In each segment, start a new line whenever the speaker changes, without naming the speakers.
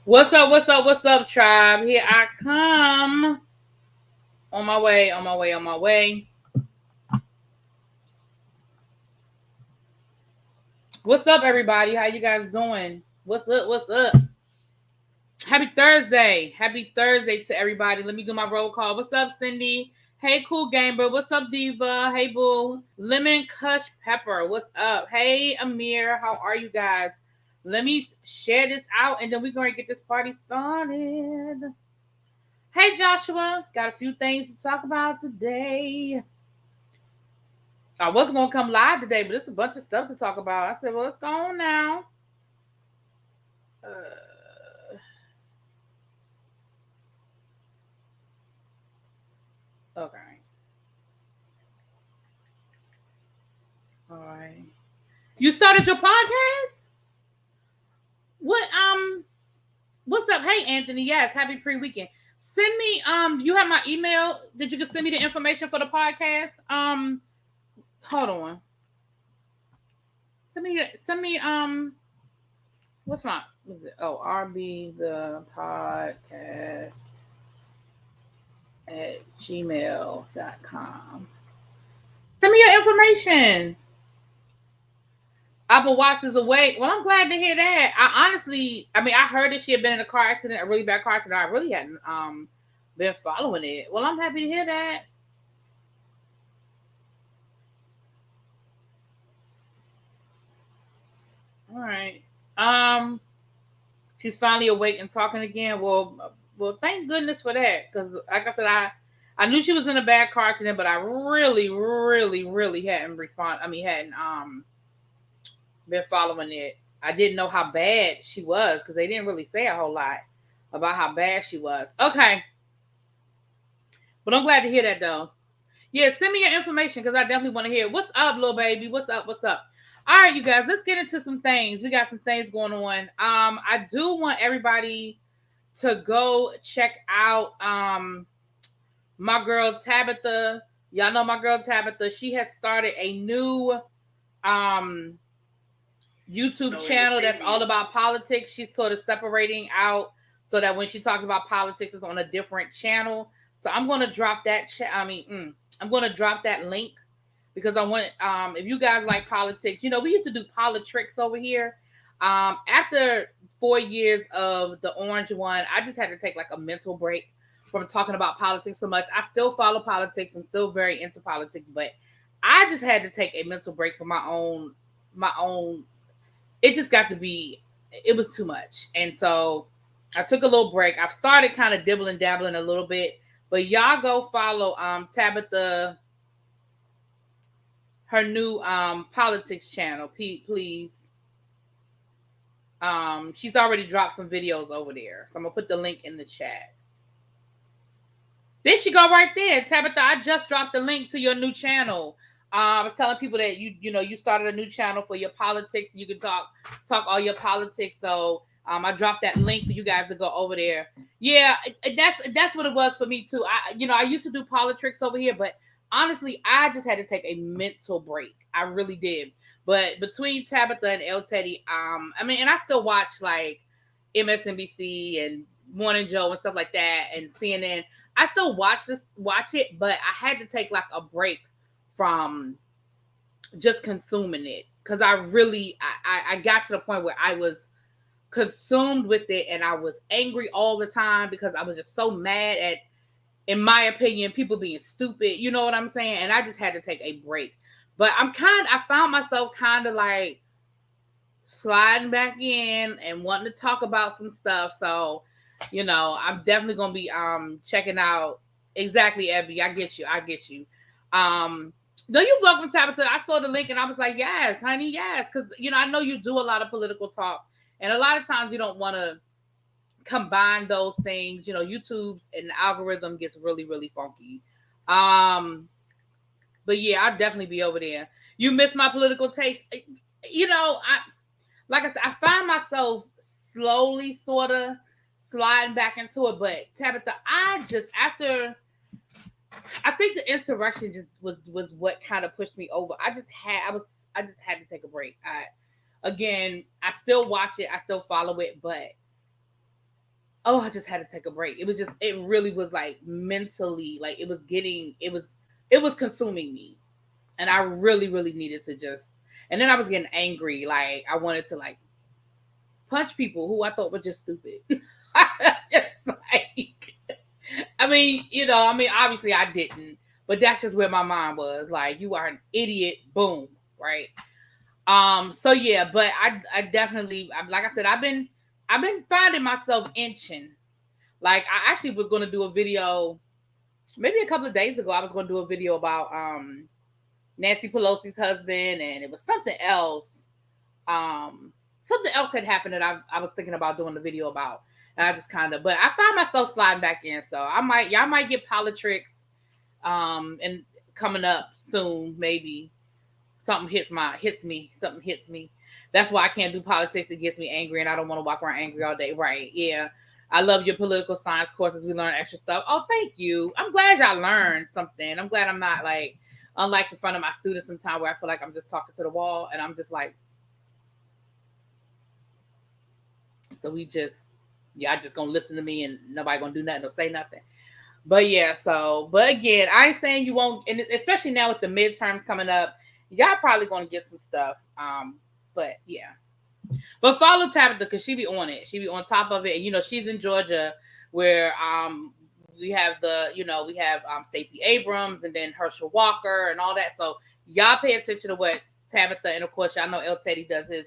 What's up? What's up? What's up, tribe? Here I come. On my way, on my way, on my way. What's up, everybody? How you guys doing? What's up? What's up? Happy Thursday. Happy Thursday to everybody. Let me do my roll call. What's up, Cindy? Hey, Cool Gamer. What's up, Diva? Hey, Boo. Lemon Kush Pepper. What's up? Hey, Amir. How are you guys? Let me share this out, and then we're going to get this party started. Hey, Joshua. Got a few things to talk about today. I wasn't going to come live today, but there's a bunch of stuff to talk about. I said, well, let's go on now. Okay. All right. You started your podcast? What's up? Hey, Anthony. Yes, happy pre-weekend. Send me, you have my email that you can send me the information for the podcast. Hold on. Send me, what's my, what's it? Oh, ReallyBthePodcast at gmail.com. Send me your information. Apple Watch is awake. Well, I'm glad to hear that. I heard that she had been in a car accident, a really bad car accident. I really hadn't been following it. Well, I'm happy to hear that. All right. She's finally awake and talking again. Well, thank goodness for that. Because, like I said, I knew she was in a bad car accident, but I really, really, really hadn't been following it. I didn't know how bad she was because they didn't really say a whole lot about how bad she was. Okay. But I'm glad to hear that, though. Yeah, send me your information because I definitely want to hear. What's up, little baby? What's up? What's up? All right, you guys, let's get into some things. We got some things going on. I do want everybody to go check out my girl Tabitha. Y'all know my girl Tabitha. She has started a new YouTube channel that's all about politics. She's sort of separating out so that when she talks about politics, it's on a different channel. So I'm going to drop that. I'm going to drop that link because I want, if you guys like politics, we used to do politricks over here. After 4 years of the orange one, I just had to take like a mental break from talking about politics so much. I still follow politics. I'm still very into politics, but I just had to take a mental break for my own. It just got to be, it was too much. And so I took a little break. I've started kind of dabbling a little bit, but y'all go follow Tabitha, her new politics channel, please. She's already dropped some videos over there. So I'm gonna put the link in the chat. There she go right there. Tabitha, I just dropped the link to your new channel. I was telling people that you started a new channel for your politics. You can talk all your politics. So I dropped that link for you guys to go over there. Yeah, that's what it was for me too. I used to do politics over here, but honestly, I just had to take a mental break. I really did. But between Tabitha and El Teddy, and I still watch like MSNBC and Morning Joe and stuff like that, and CNN. I still watch it, but I had to take like a break from just consuming it because I got to the point where I was consumed with it and I was angry all the time because I was just so mad at, in my opinion, people being stupid. You know what I'm saying? And I just had to take a break. But I found myself kind of like sliding back in and wanting to talk about some stuff. So, I'm definitely gonna be checking out. Exactly, Abby. I get you. No, you're welcome, Tabitha. I saw the link and I was like, yes, honey, yes. Because I know you do a lot of political talk. And a lot of times you don't want to combine those things. YouTube's and the algorithm gets really, really funky. But yeah, I'll definitely be over there. You miss my political taste. Like I said, I find myself slowly sort of sliding back into it. But Tabitha, I think the insurrection just was what kind of pushed me over. I just had to take a break. I still watch it, I still follow it, but I just had to take a break. It really was like mentally, like it was consuming me. And I really, really needed to just, and then I was getting angry. Like I wanted to like punch people who I thought were just stupid. Just like, obviously I didn't, but that's just where my mind was. Like, you are an idiot. Boom. Right. So yeah, but I definitely, like I said, I've been finding myself inching. Like I actually was going to do a video maybe a couple of days ago. I was going to do a video about Nancy Pelosi's husband, and it was something else. Something else had happened that I was thinking about doing the video about. And I just but I find myself sliding back in. So y'all might get politics and coming up soon, maybe. Something hits me. Something hits me. That's why I can't do politics. It gets me angry, and I don't want to walk around angry all day. Right? Yeah. I love your political science courses. We learn extra stuff. Oh, thank you. I'm glad y'all learned something. I'm glad I'm not like, unlike in front of my students sometimes where I feel like I'm just talking to the wall, and I'm just like, so y'all just gonna listen to me and nobody gonna do nothing or say nothing. But yeah, but again, I ain't saying you won't, and especially now with the midterms coming up, y'all probably gonna get some stuff. But yeah. But follow Tabitha because she be on it. She be on top of it. And she's in Georgia where we have Stacey Abrams and then Herschel Walker and all that. So y'all pay attention to what Tabitha, and of course y'all know El Teddy does his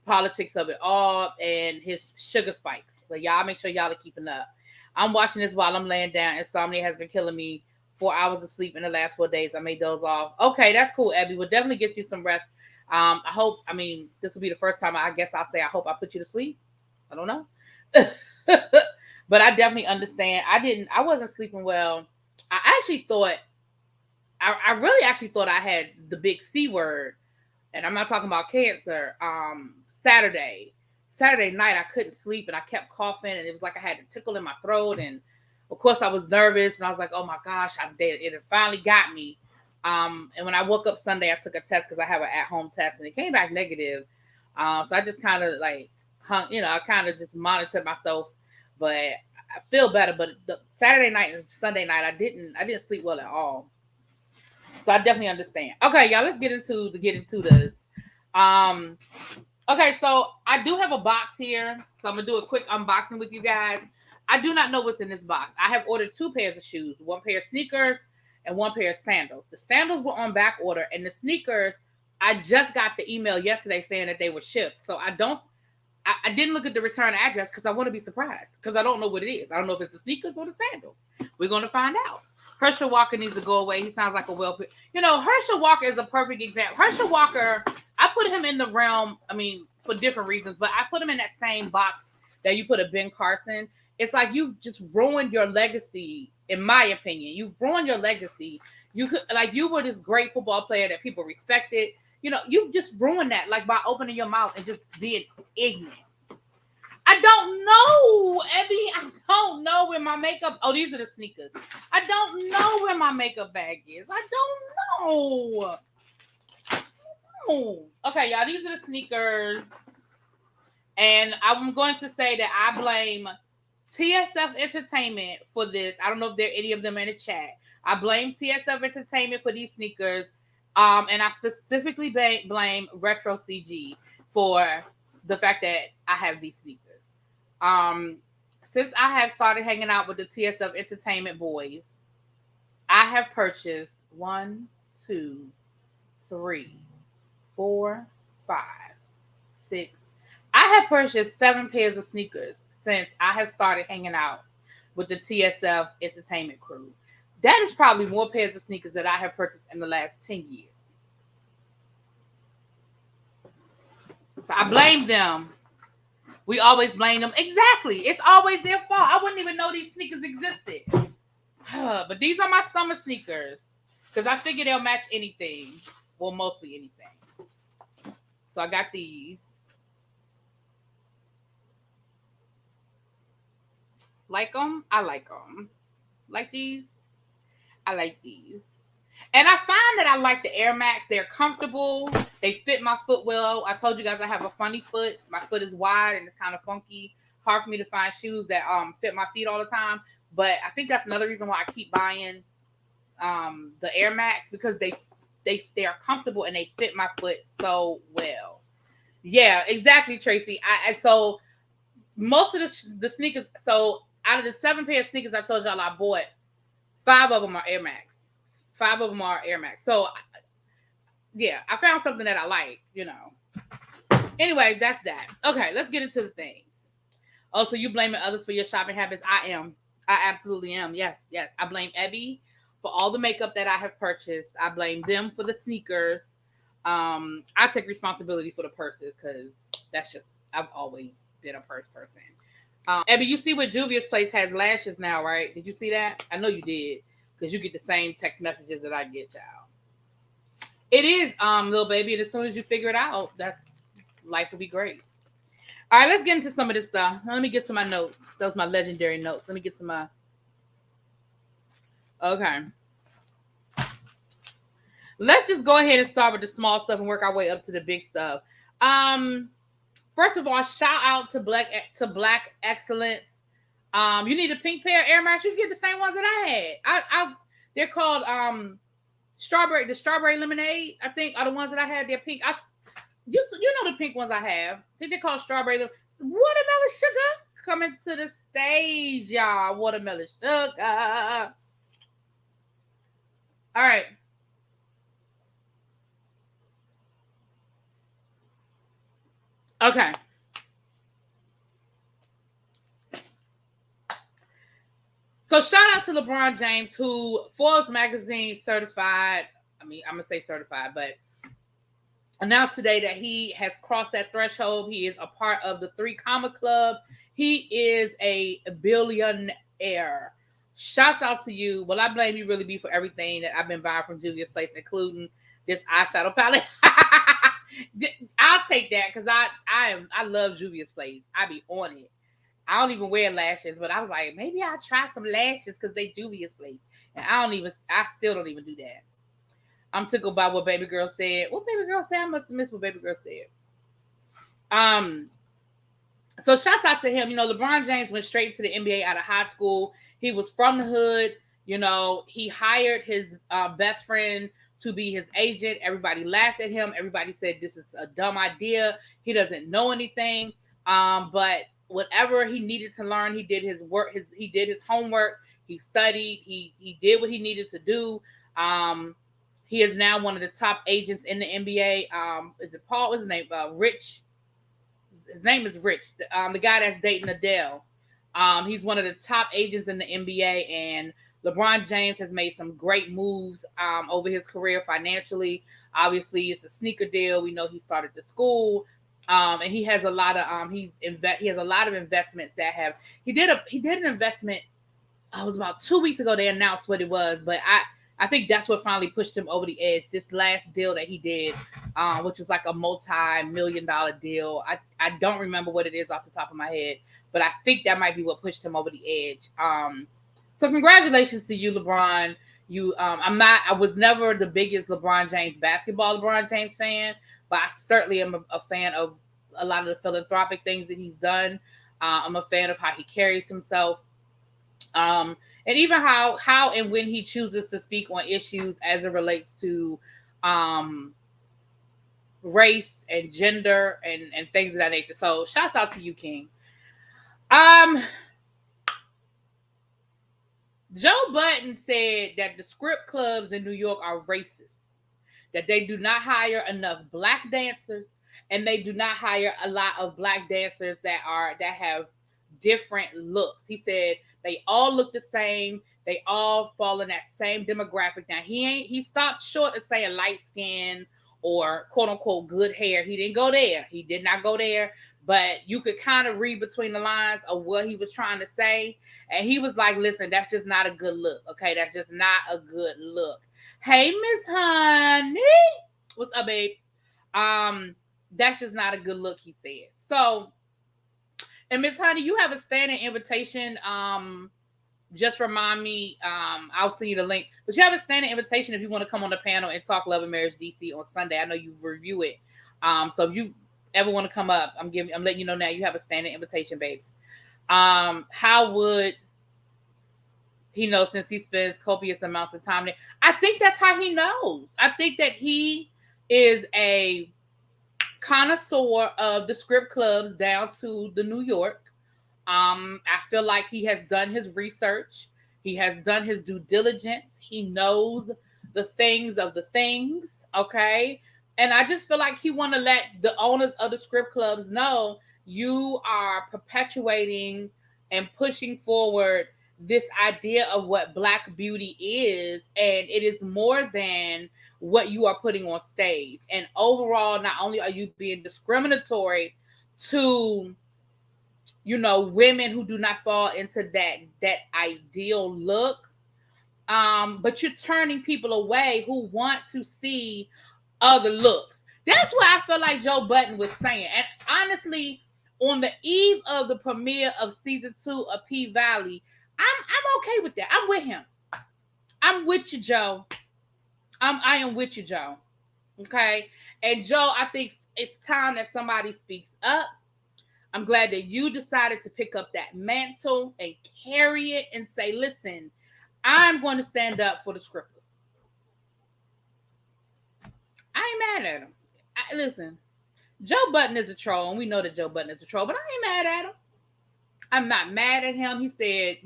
politics of it all and his sugar spikes. So y'all make sure y'all are keeping up. I'm watching this while I'm laying down. Insomnia has been killing me. 4 hours of sleep in the last 4 days. I made those off. Okay, that's cool, Abby. We'll definitely get you some rest. I hope, this will be the first time I guess I'll say I hope I put you to sleep. I don't know. But I definitely understand. I wasn't sleeping well. I really actually thought I had the big C word. And I'm not talking about cancer. Saturday night, I couldn't sleep and I kept coughing and it was like I had a tickle in my throat. And of course I was nervous and I was like, oh my gosh, it finally got me. And when I woke up Sunday, I took a test because I have an at-home test and it came back negative. So I just kind of like I kind of just monitored myself, but I feel better. But the Saturday night and Sunday night, I didn't sleep well at all. So I definitely understand. Okay, y'all, let's get into this. Okay, so I do have a box here. So I'm going to do a quick unboxing with you guys. I do not know what's in this box. I have ordered 2 pairs of shoes, 1 pair of sneakers and 1 pair of sandals. The sandals were on back order, and the sneakers, I just got the email yesterday saying that they were shipped. So I didn't look at the return address because I want to be surprised because I don't know what it is. I don't know if it's the sneakers or the sandals. We're going to find out. Herschel Walker needs to go away. He sounds like a Herschel Walker is a perfect example. Herschel Walker, I put him in the realm. for different reasons, but I put them in that same box that you put a Ben Carson. It's like you've just ruined your legacy, in my opinion. You've ruined your legacy. You were this great football player that people respected. You've just ruined that, like, by opening your mouth and just being ignorant. I don't know, Abby. I don't know where my makeup. Oh, these are the sneakers. I don't know where my makeup bag is. I don't know. Oh. Okay, y'all. These are the sneakers, and I'm going to say that I blame TSF Entertainment for this. I don't know if there are any of them in the chat. I blame TSF Entertainment for these sneakers, and I specifically blame Retro CG for the fact that I have these sneakers. Since I have started hanging out with the TSF Entertainment boys, I have purchased 1, 2, 3, 4, 5, 6. I have purchased 7 pairs of sneakers since I have started hanging out with the TSF Entertainment crew. That is probably more pairs of sneakers that I have purchased in the last 10 years. So I blame them. We always blame them. Exactly. It's always their fault. I wouldn't even know these sneakers existed. But these are my summer sneakers, because I figure they'll match anything. Well, mostly anything. So I got these. Like them? I like them. Like these? I like these. And I find that I like the Air Max. They're comfortable. They fit my foot well. I told you guys I have a funny foot. My foot is wide and it's kind of funky. Hard for me to find shoes that fit my feet all the time. But I think that's another reason why I keep buying the Air Max, because they are comfortable and they fit my foot so well. Yeah, exactly, Tracy. So most of the sneakers, so out of the 7 pair of sneakers I told y'all I bought, 5 of them are Air Max. 5 of them are Air Max. So, yeah, I found something that I like, Anyway, that's that. Okay, let's get into the things. Oh, so you blaming others for your shopping habits? I am. I absolutely am. Yes. I blame Ebby for all the makeup that I have purchased. I blame them for the sneakers. I take responsibility for the purses, because that's just, I've always been a purse person. Ebby, you see what Juvia's place has lashes now, right? Did you see that? I know you did, because you get the same text messages that I get, y'all. It is, little baby, and as soon as you figure it out, life will be great. All right, let's get into some of this stuff. Let me get to my notes. Those are my legendary notes. Let me get to my... Okay. Let's just go ahead and start with the small stuff and work our way up to the big stuff. First of all, shout out to Black Excellence. You need a pink pair of Air Max, you get the same ones that I had. They're called the strawberry lemonade, I think, are the ones that I had. They're pink. You know the pink ones I have. I think they're called strawberry watermelon sugar. Coming to the stage, y'all. Watermelon sugar. All right. Okay. So shout out to LeBron James, who Forbes magazine certified, I'm going to say certified, but announced today that he has crossed that threshold. He is a part of the 3 Comma Club. He is a billionaire. Shouts out to you. Well, I blame you, really, for everything that I've been buying from Juvia's Place, including this eyeshadow palette. I'll take that, because I love Juvia's Place. I be on it. I don't even wear lashes, but I was like, maybe I'll try some lashes because they Juvia's Place. And I still don't even do that. I'm tickled by what baby girl said. What baby girl said? I must have missed what baby girl said. So shouts out to him. LeBron James went straight to the NBA out of high school. He was from the hood. He hired his best friend to be his agent. Everybody laughed at him. Everybody said this is a dumb idea. He doesn't know anything. But whatever he needed to learn, he did his work. He did his homework. He studied. He did what he needed to do. He is now one of the top agents in the NBA. Is it Paul? What's his name? Rich. His name is Rich. The guy that's dating Adele. He's one of the top agents in the NBA, and LeBron James has made some great moves over his career financially. Obviously, it's a sneaker deal. We know he started the school. And he has a lot of he has a lot of investments that have he did an investment. It was about 2 weeks ago they announced what it was, but I think that's what finally pushed him over the edge. This last deal that he did, which was like a multi-million-dollar deal. I don't remember what it is off the top of my head, but I think that might be what pushed him over the edge. So congratulations to you, LeBron. I was never the biggest LeBron James fan, but I certainly am a fan of a lot of the philanthropic things that he's done. I'm a fan of how he carries himself. And even how and when he chooses to speak on issues as it relates to race and gender and things of that nature. So shouts out to you, King. Joe Budden said that the strip clubs in New York are racist, that they do not hire enough black dancers, and they do not hire a lot of black dancers that have different looks. He said they all look the same. They all fall in that same demographic. Now he stopped short of saying light skin or quote unquote good hair. He didn't go there. He did not go there. But you could kind of read between the lines of what he was trying to say. And he was like, listen, that's just not a good look. Okay, that's just not a good look. Hey, Miss Honey. What's up, babes? That's just not a good look, he said. So, and Miss Honey, you have a standing invitation. Just remind me, I'll send you the link. But you have a standing invitation if you want to come on the panel and talk Love and Marriage DC on Sunday. I know you review it. So if you ever want to come up, I'm letting you know now you have a standing invitation, babes. How would he know since he spends copious amounts of time there? I think that's how he knows. I think that he is a connoisseur of the strip clubs down to the New York. I feel like he has done his research. He has done his due diligence. He knows the things of the things. Okay. And I just feel like he want to let the owners of the strip clubs know you are perpetuating and pushing forward this idea of what Black beauty is. And it is more than what you are putting on stage. And overall, not only are you being discriminatory to, women who do not fall into that ideal look, but you're turning people away who want to see other looks. That's what I feel like Joe Budden was saying. And honestly, on the eve of the premiere of season 2 of P Valley, I'm okay with that. I'm with him. I'm with you, Joe. I am with you, Joe. Okay. And Joe, I think it's time that somebody speaks up. I'm glad that you decided to pick up that mantle and carry it and say, listen, I'm going to stand up for the strippers. I ain't mad at him. Listen, Joe Budden is a troll, and we know that Joe Budden is a troll, but I ain't mad at him. I'm not mad at him. He said,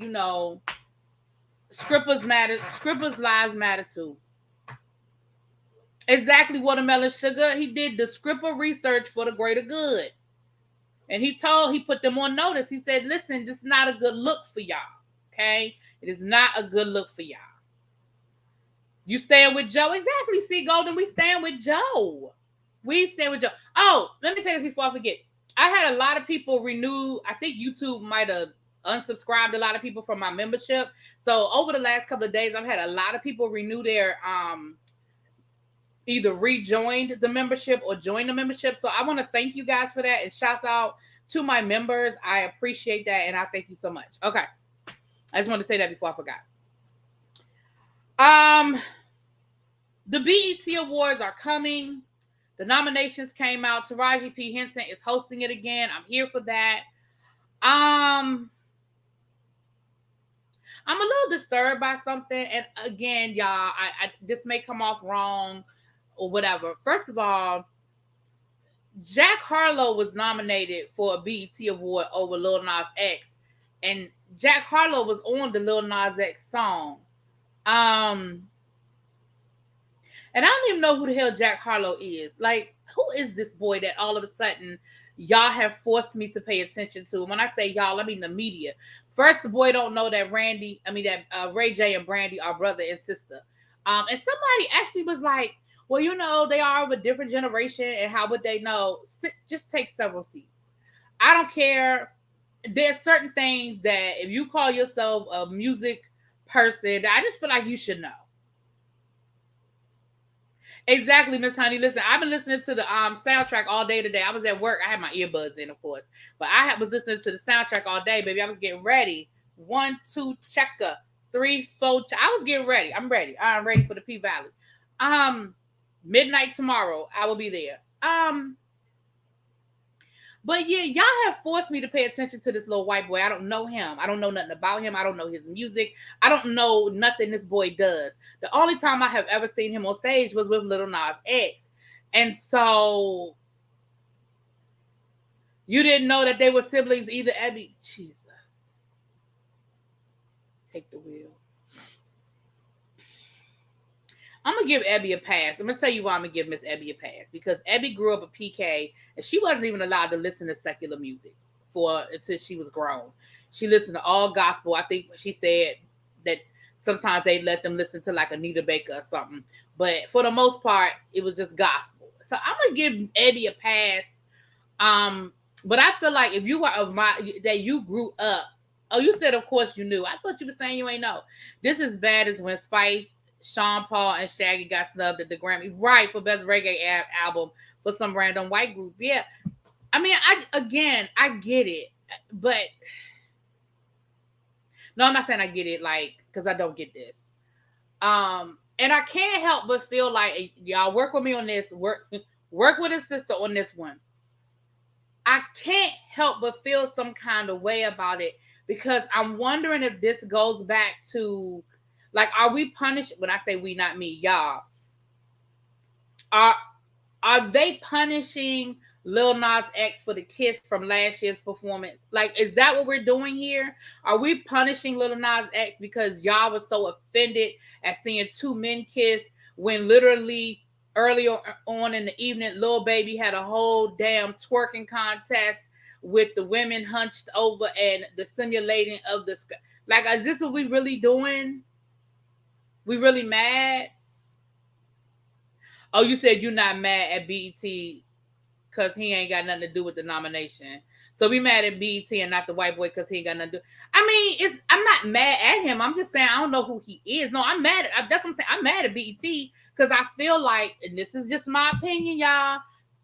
strippers matter. Strippers' lives matter too. Exactly, Watermelon Sugar. He did the stripper research for the greater good. And he put them on notice. He said, listen, this is not a good look for y'all. Okay? It is not a good look for y'all. You stand with Joe? Exactly. See, Golden, we stand with Joe. We stand with Joe. Oh, let me say this before I forget. I had a lot of people renew. I think YouTube might have unsubscribed a lot of people from my membership. So over the last couple of days, I've had a lot of people renew their either rejoined the membership or joined the membership. So I want to thank you guys for that. And shouts out to my members. I appreciate that. And I thank you so much. Okay. I just want to say that before I forgot. The BET Awards are coming. The nominations came out. Taraji P. Henson is hosting it again. I'm here for that. I'm a little disturbed by something. And again, y'all, I this may come off wrong or whatever. First of all, Jack Harlow was nominated for a BET Award over Lil Nas X. And Jack Harlow was on the Lil Nas X song. And I don't even know who the hell Jack Harlow is. Like, who is this boy that all of a sudden y'all have forced me to pay attention to? When I say y'all, I mean the media. First, the boy don't know that Ray J and Brandy are brother and sister. And somebody actually was like, Well, they are of a different generation, and how would they know? Just take several seats. I don't care. There's certain things that if you call yourself a music person, I just feel like you should know. Exactly, Miss Honey. Listen, I've been listening to the soundtrack all day today. I was at work. I had my earbuds in, of course, but was listening to the soundtrack all day, baby. I was getting ready. 1, 2, checker. 3, 4. I was getting ready. I'm ready. I'm ready for the P Valley. Midnight tomorrow. I will be there. But yeah, y'all have forced me to pay attention to this little white boy. I don't know him. I don't know nothing about him. I don't know his music. I don't know nothing this boy does. The only time I have ever seen him on stage was with Lil Nas X. And so you didn't know that they were siblings either, Abby? Jesus. Take the wheel. I'm going to give Abby a pass. I'm going to tell you why I'm going to give Miss Abby a pass. Because Abby grew up a PK, and she wasn't even allowed to listen to secular music until she was grown. She listened to all gospel. I think she said that sometimes they let them listen to like Anita Baker or something. But for the most part, it was just gospel. So I'm going to give Abby a pass. But I feel like if you were that you grew up, you said, of course you knew. I thought you were saying you ain't know. This is bad as when Spice, Sean Paul, and Shaggy got snubbed at the Grammy, right, for best reggae album for some random white group. Yeah, I mean, I get it, but no, I'm not saying I get it, like, because I don't get this. And I can't help but feel like y'all work with me on this. Work with a sister on this one. I can't help but feel some kind of way about it because I'm wondering if this goes back to. Like, are we punished? When I say we, not me, y'all. Are they punishing Lil Nas X for the kiss from last year's performance? Like, is that what we're doing here? Are we punishing Lil Nas X because y'all were so offended at seeing 2 men kiss when literally earlier on in the evening, Lil Baby had a whole damn twerking contest with the women hunched over and the simulating of the... Like, is this what we really doing? We really mad? Oh, you said you're not mad at BET because he ain't got nothing to do with the nomination. So we mad at BET and not the white boy because he ain't got nothing to do. I mean, I'm not mad at him. I'm just saying I don't know who he is. No, I'm mad at... That's what I'm saying. I'm mad at BET because I feel like, and this is just my opinion, y'all.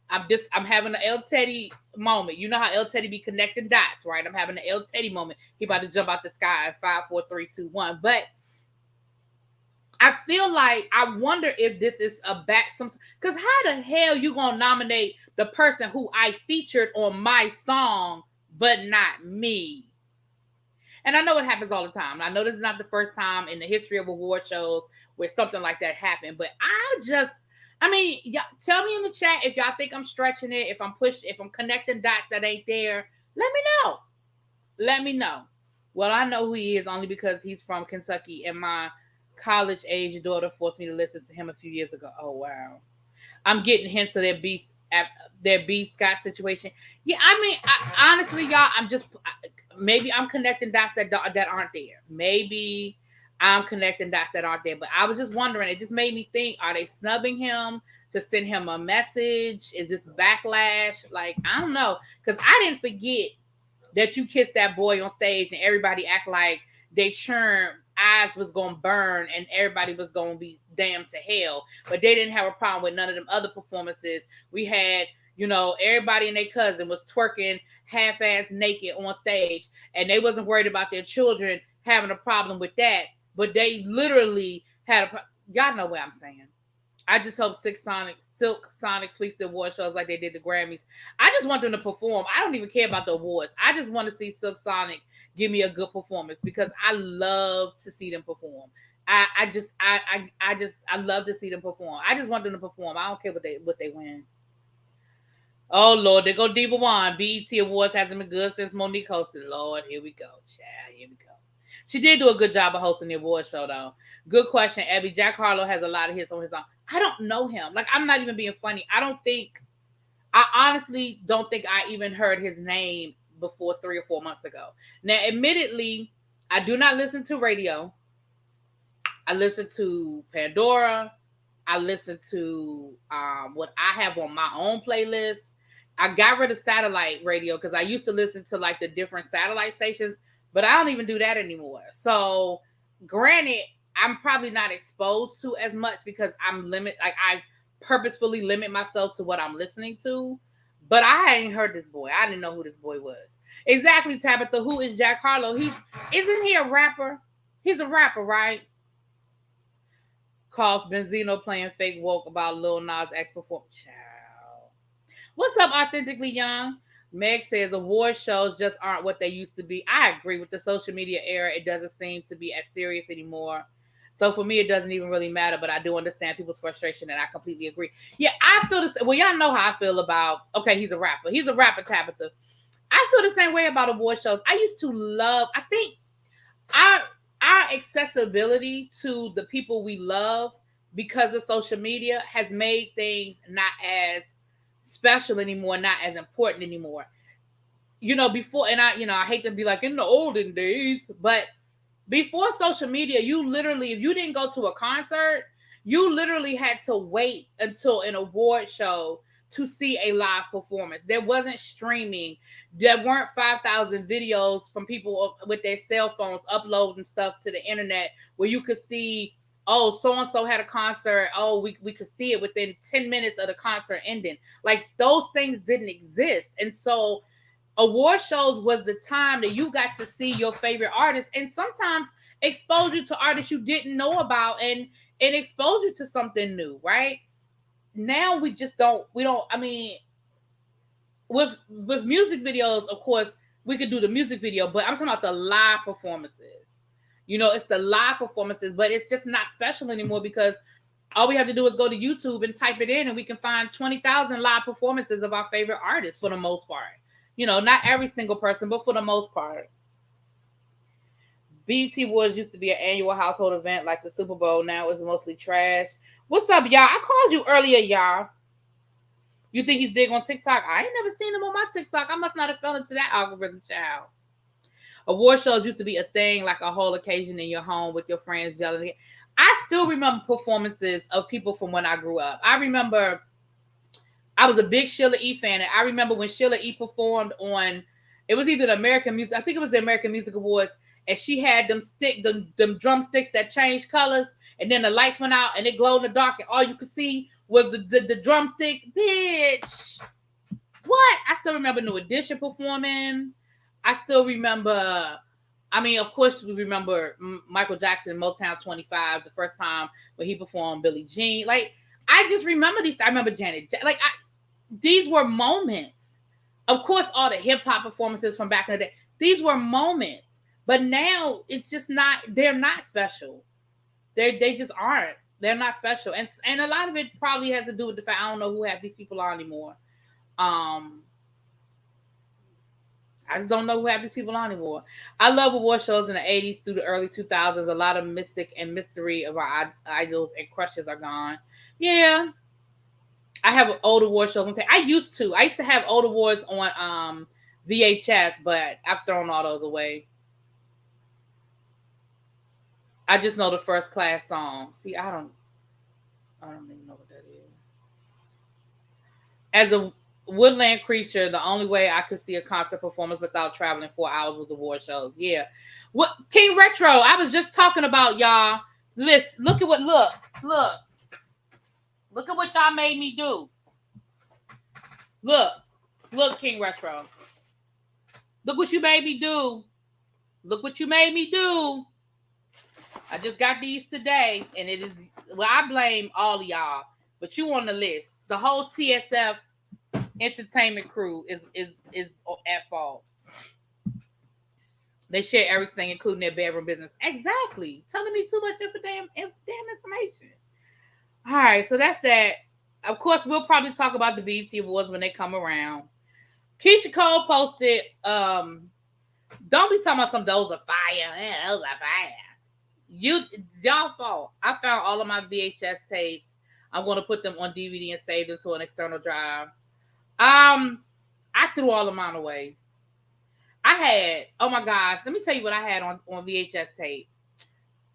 I'm having an El Teddy moment. You know how El Teddy be connecting dots, right? I'm having an El Teddy moment. He about to jump out the sky at 5, 4, 3, 2, 1. But I feel like I wonder if this is because how the hell you gonna nominate the person who I featured on my song but not me? And I know it happens all the time. I know this is not the first time in the history of award shows where something like that happened, but y'all tell me in the chat if y'all think I'm stretching it, if I'm connecting dots that ain't there. Let me know. Well, I know who he is only because he's from Kentucky and my college age daughter forced me to listen to him a few years ago. Oh wow, I'm getting hints of their B Scott situation. Yeah, I mean, honestly, y'all, maybe I'm connecting dots that aren't there. Maybe I'm connecting dots that aren't there. But I was just wondering. It just made me think: are they snubbing him to send him a message? Is this backlash? Like, I don't know, because I didn't forget that you kissed that boy on stage and everybody act like they churned. Eyes was gonna burn and everybody was gonna be damned to hell, but they didn't have a problem with none of them other performances. We had, everybody and their cousin was twerking half-ass naked on stage, and they wasn't worried about their children having a problem with that, but they literally had y'all know what I'm saying. I just hope Silk Sonic sweeps the award shows like they did the Grammys. I just want them to perform. I don't even care about the awards. I just want to see Silk Sonic give me a good performance because I love to see them perform. I love to see them perform. I just want them to perform. I don't care what they win. Oh Lord, there go Diva One. BET Awards hasn't been good since Monique hosted. Lord, here we go, child. Here we go. She did do a good job of hosting the award show, though. Good question, Abby. Jack Harlow has a lot of hits on his own. I don't know him. Like, I'm not even being funny. I honestly don't think I even heard his name before 3 or 4 months ago. Now, admittedly, I do not listen to radio. I listen to Pandora. I listen to what I have on my own playlist. I got rid of satellite radio because I used to listen to like the different satellite stations, but I don't even do that anymore. So, granted, I'm probably not exposed to as much because I purposefully limit myself to what I'm listening to. But I hadn't heard this boy. I didn't know who this boy was. Exactly, Tabitha. Who is Jack Harlow? Isn't he a rapper? He's a rapper, right? Calls Benzino playing fake woke about Lil Nas X performance. Child. What's up, Authentically Young? Meg says award shows just aren't what they used to be. I agree with the social media era. It doesn't seem to be as serious anymore. So for me, it doesn't even really matter, but I do understand people's frustration, and I completely agree. Yeah, I feel this. Well, y'all know how I feel about, okay, he's a rapper. He's a rapper, Tabitha. I feel the same way about award shows. I used to love, I think our accessibility to the people we love because of social media has made things not as special anymore, not as important anymore. You know, before, and I hate to be like in the olden days, but before social media, you literally, if you didn't go to a concert, you literally had to wait until an award show to see a live performance. There wasn't streaming. There weren't 5,000 videos from people with their cell phones uploading stuff to the internet where you could see, oh, so-and-so had a concert. Oh, we could see it within 10 minutes of the concert ending. Like, those things didn't exist. And so award shows was the time that you got to see your favorite artists and sometimes expose you to artists you didn't know about and expose you to something new, right? Now we don't, I mean, with music videos, of course, we could do the music video, but I'm talking about the live performances. You know, it's the live performances, but it's just not special anymore because all we have to do is go to YouTube and type it in and we can find 20,000 live performances of our favorite artists for the most part. You know, not every single person, but for the most part. BET Awards used to be an annual household event like the Super Bowl. Now it's mostly trash. What's up, y'all? I called you earlier, y'all. You think he's big on TikTok? I ain't never seen him on my TikTok. I must not have fell into that algorithm, child. Award shows used to be a thing, like a whole occasion in your home with your friends yelling. I still remember performances of people from when I grew up. I remember I was a big Sheila E. fan, and I remember when Sheila E. performed on, it was either the American Music, I think it was the American Music Awards, and she had them drumsticks that changed colors, and then the lights went out, and it glowed in the dark, and all you could see was the drumsticks. Bitch, what? I still remember New Edition performing. I still remember, I mean, of course, we remember Michael Jackson, Motown 25, the first time when he performed Billie Jean. Like, I just remember these. I remember Janet. These were moments. Of course, all the hip hop performances from back in the day. These were moments. But now it's just not. They're not special. They just aren't. They're not special. And a lot of it probably has to do with the fact I don't know who half these people are anymore. I just don't know who half these people are anymore. I love award shows in the 80s through the early 2000s. A lot of mystic and mystery of our idols and crushes are gone. Yeah. I have old award shows. I used to have old awards on VHS, but I've thrown all those away. I just know the First Class song. See, I don't even know what that is. As a woodland creature, the only way I could see a concert performance without traveling 4 hours was award shows. Yeah. What King Retro? I was just talking about, y'all. Listen, look at what Look at what y'all made me do. Look, King Retro. Look what you made me do. Look what you made me do. I just got these today, and it is, well, I blame all of y'all, but you on the list. The whole TSF entertainment crew is at fault. They share everything, including their bedroom business. Exactly. Telling me too much damn information. All right, so that's that. Of course, we'll probably talk about the BET Awards when they come around. Keisha Cole posted, don't be talking about some those are fire. Yeah, those are fire. It's y'all fault. I found all of my VHS tapes. I'm going to put them on DVD and save them to an external drive. I threw all of mine away. I had, oh my gosh, let me tell you what I had on VHS tape.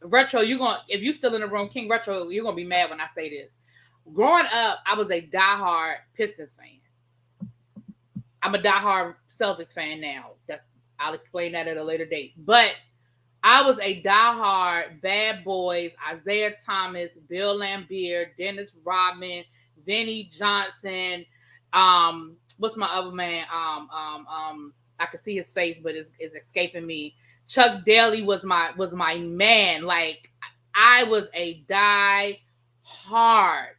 Retro, if you still in the room, King Retro, you're gonna be mad when I say this. growing up, I was a diehard Pistons fan. I'm a diehard Celtics fan now. I'll explain that at a later date. But I was a diehard Bad Boys, Isaiah Thomas, Bill Laimbeer, Dennis Rodman, Vinnie Johnson. What's my other man? I could see his face, but it's escaping me. Chuck Daly was my man. Like, I was a die hard,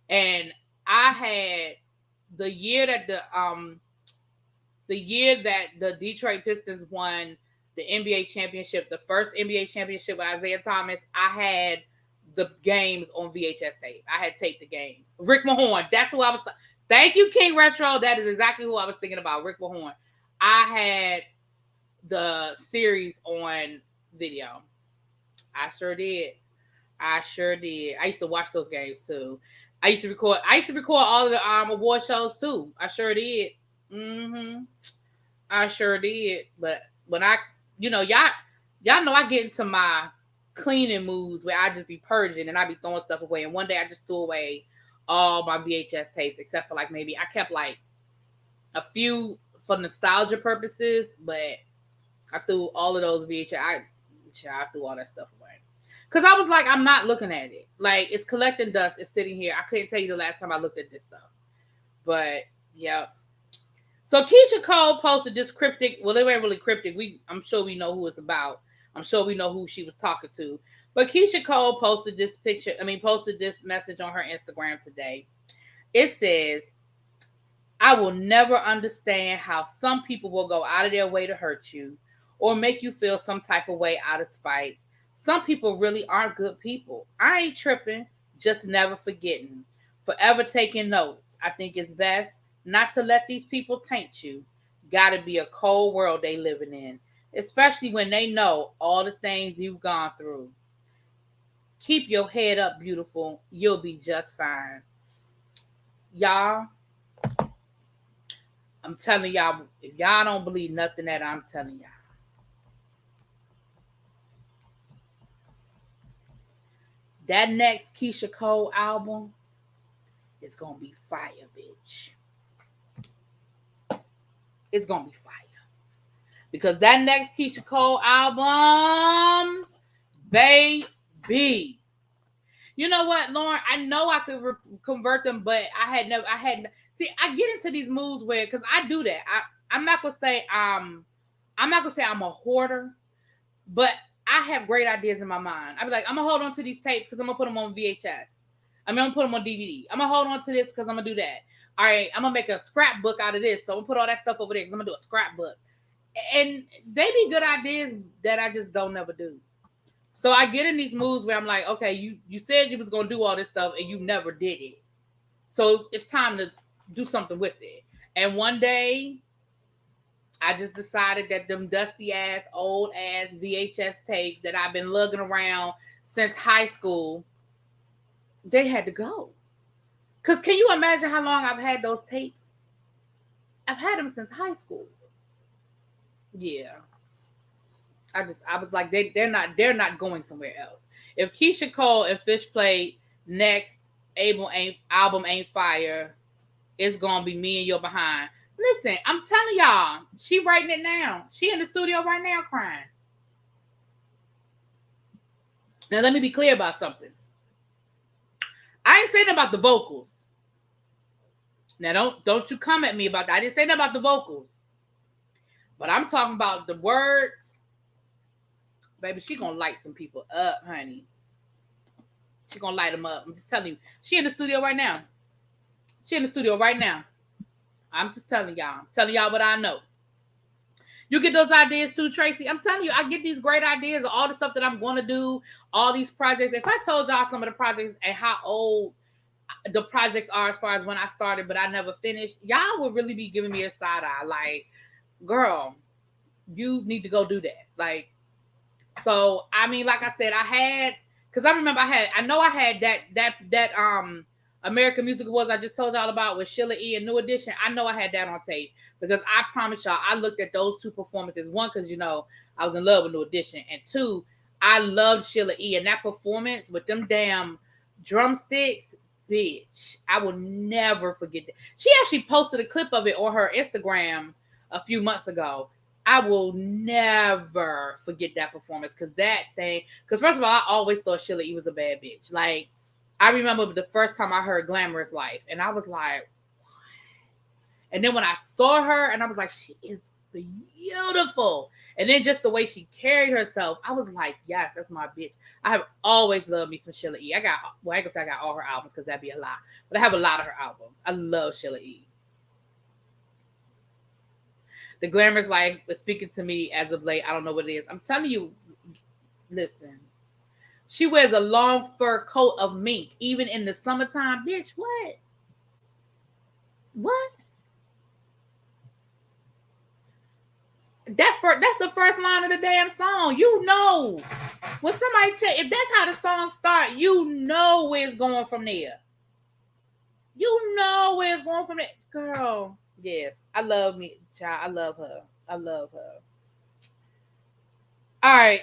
and I had the year that the Detroit Pistons won the NBA championship, the first NBA championship with Isaiah Thomas. I had the games on VHS tape. I had taped the games. Rick Mahorn, that's who I was. Thank you, King Retro. That is exactly who I was thinking about. Rick Mahorn. I had the series on video. I sure did. I used to watch those games too. I used to record all of the award shows too. I sure did. I sure did. But when y'all know I get into my cleaning moods where I just be purging and I be throwing stuff away. And one day I just threw away all my VHS tapes except for like maybe I kept like a few for nostalgia purposes, but I threw all of those VHS. I threw all that stuff away. Because I was like, I'm not looking at it. Like, it's collecting dust. It's sitting here. I couldn't tell you the last time I looked at this stuff. But, yeah. So, Keisha Cole posted this cryptic. Well, it wasn't really cryptic. I'm sure we know who it's about. I'm sure we know who she was talking to. But Keisha Cole posted this message on her Instagram today. It says, I will never understand how some people will go out of their way to hurt you or make you feel some type of way out of spite. Some people really aren't good people. I ain't tripping, just never forgetting. Forever taking notes. I think it's best not to let these people taint you. Gotta be a cold world they living in, especially when they know all the things you've gone through. Keep your head up, beautiful. You'll be just fine. Y'all, I'm telling y'all, if y'all don't believe nothing that I'm telling y'all, that next Keisha Cole album is going to be fire, bitch. It's going to be fire. Because that next Keisha Cole album, baby. You know what, Lauren? I know I could convert them, but I get into these moves where, because I do that. I'm not going to say I'm a hoarder, but I have great ideas in my mind. I'd be like, I'm going to hold on to these tapes because I'm going to put them on VHS. I'm going to put them on DVD. I'm going to hold on to this because I'm going to do that. All right, I'm going to make a scrapbook out of this. So I'm going to put all that stuff over there because I'm going to do a scrapbook. And they be good ideas that I just don't never do. So I get in these moods where I'm like, okay, you said you was going to do all this stuff and you never did it. So it's time to do something with it. And one day, I just decided that them dusty ass, old ass VHS tapes that I've been lugging around since high school, they had to go. Because can you imagine how long I've had those tapes? I've had them since high school. Yeah. I was like, they're not going somewhere else. If Keisha Cole and Fish Play next album ain't fire, it's gonna be me and your behind. Listen, I'm telling y'all, she writing it now. She in the studio right now crying. Now let me be clear about something. I ain't saying about the vocals. Now don't you come at me about that. I didn't say that about the vocals. But I'm talking about the words. Baby, she gonna light some people up, honey. She gonna light them up. I'm just telling you. She in the studio right now. I'm just telling y'all. I'm telling y'all what I know. You get those ideas too, Tracy. I'm telling you, I get these great ideas of all the stuff that I'm going to do, all these projects. If I told y'all some of the projects and how old the projects are as far as when I started, but I never finished, y'all would really be giving me a side eye. Like, girl, you need to go do that. Like, so, I mean, like I said, because I remember I had that American Music Awards I just told y'all about with Sheila E. and New Edition. I know I had that on tape because I promise y'all I looked at those two performances. One, because, I was in love with New Edition. And two, I loved Sheila E. And that performance with them damn drumsticks, bitch. I will never forget that. She actually posted a clip of it on her Instagram a few months ago. I will never forget that performance because first of all, I always thought Sheila E was a bad bitch. Like, I remember the first time I heard Glamorous Life, and I was like, what? And then when I saw her, and I was like, she is beautiful. And then just the way she carried herself, I was like, yes, that's my bitch. I have always loved me some Sheila E. I can say I got all her albums because that'd be a lie. But I have a lot of her albums. I love Sheila E. The Glamorous Life is speaking to me as of late. I don't know what it is. I'm telling you, listen. She wears a long fur coat of mink, even in the summertime. Bitch, what? What? That's the first line of the damn song. You know. When somebody if that's how the song start, you know where it's going from there. You know where it's going from there. Girl. Yes. I love me, child. I love her. I love her. All right.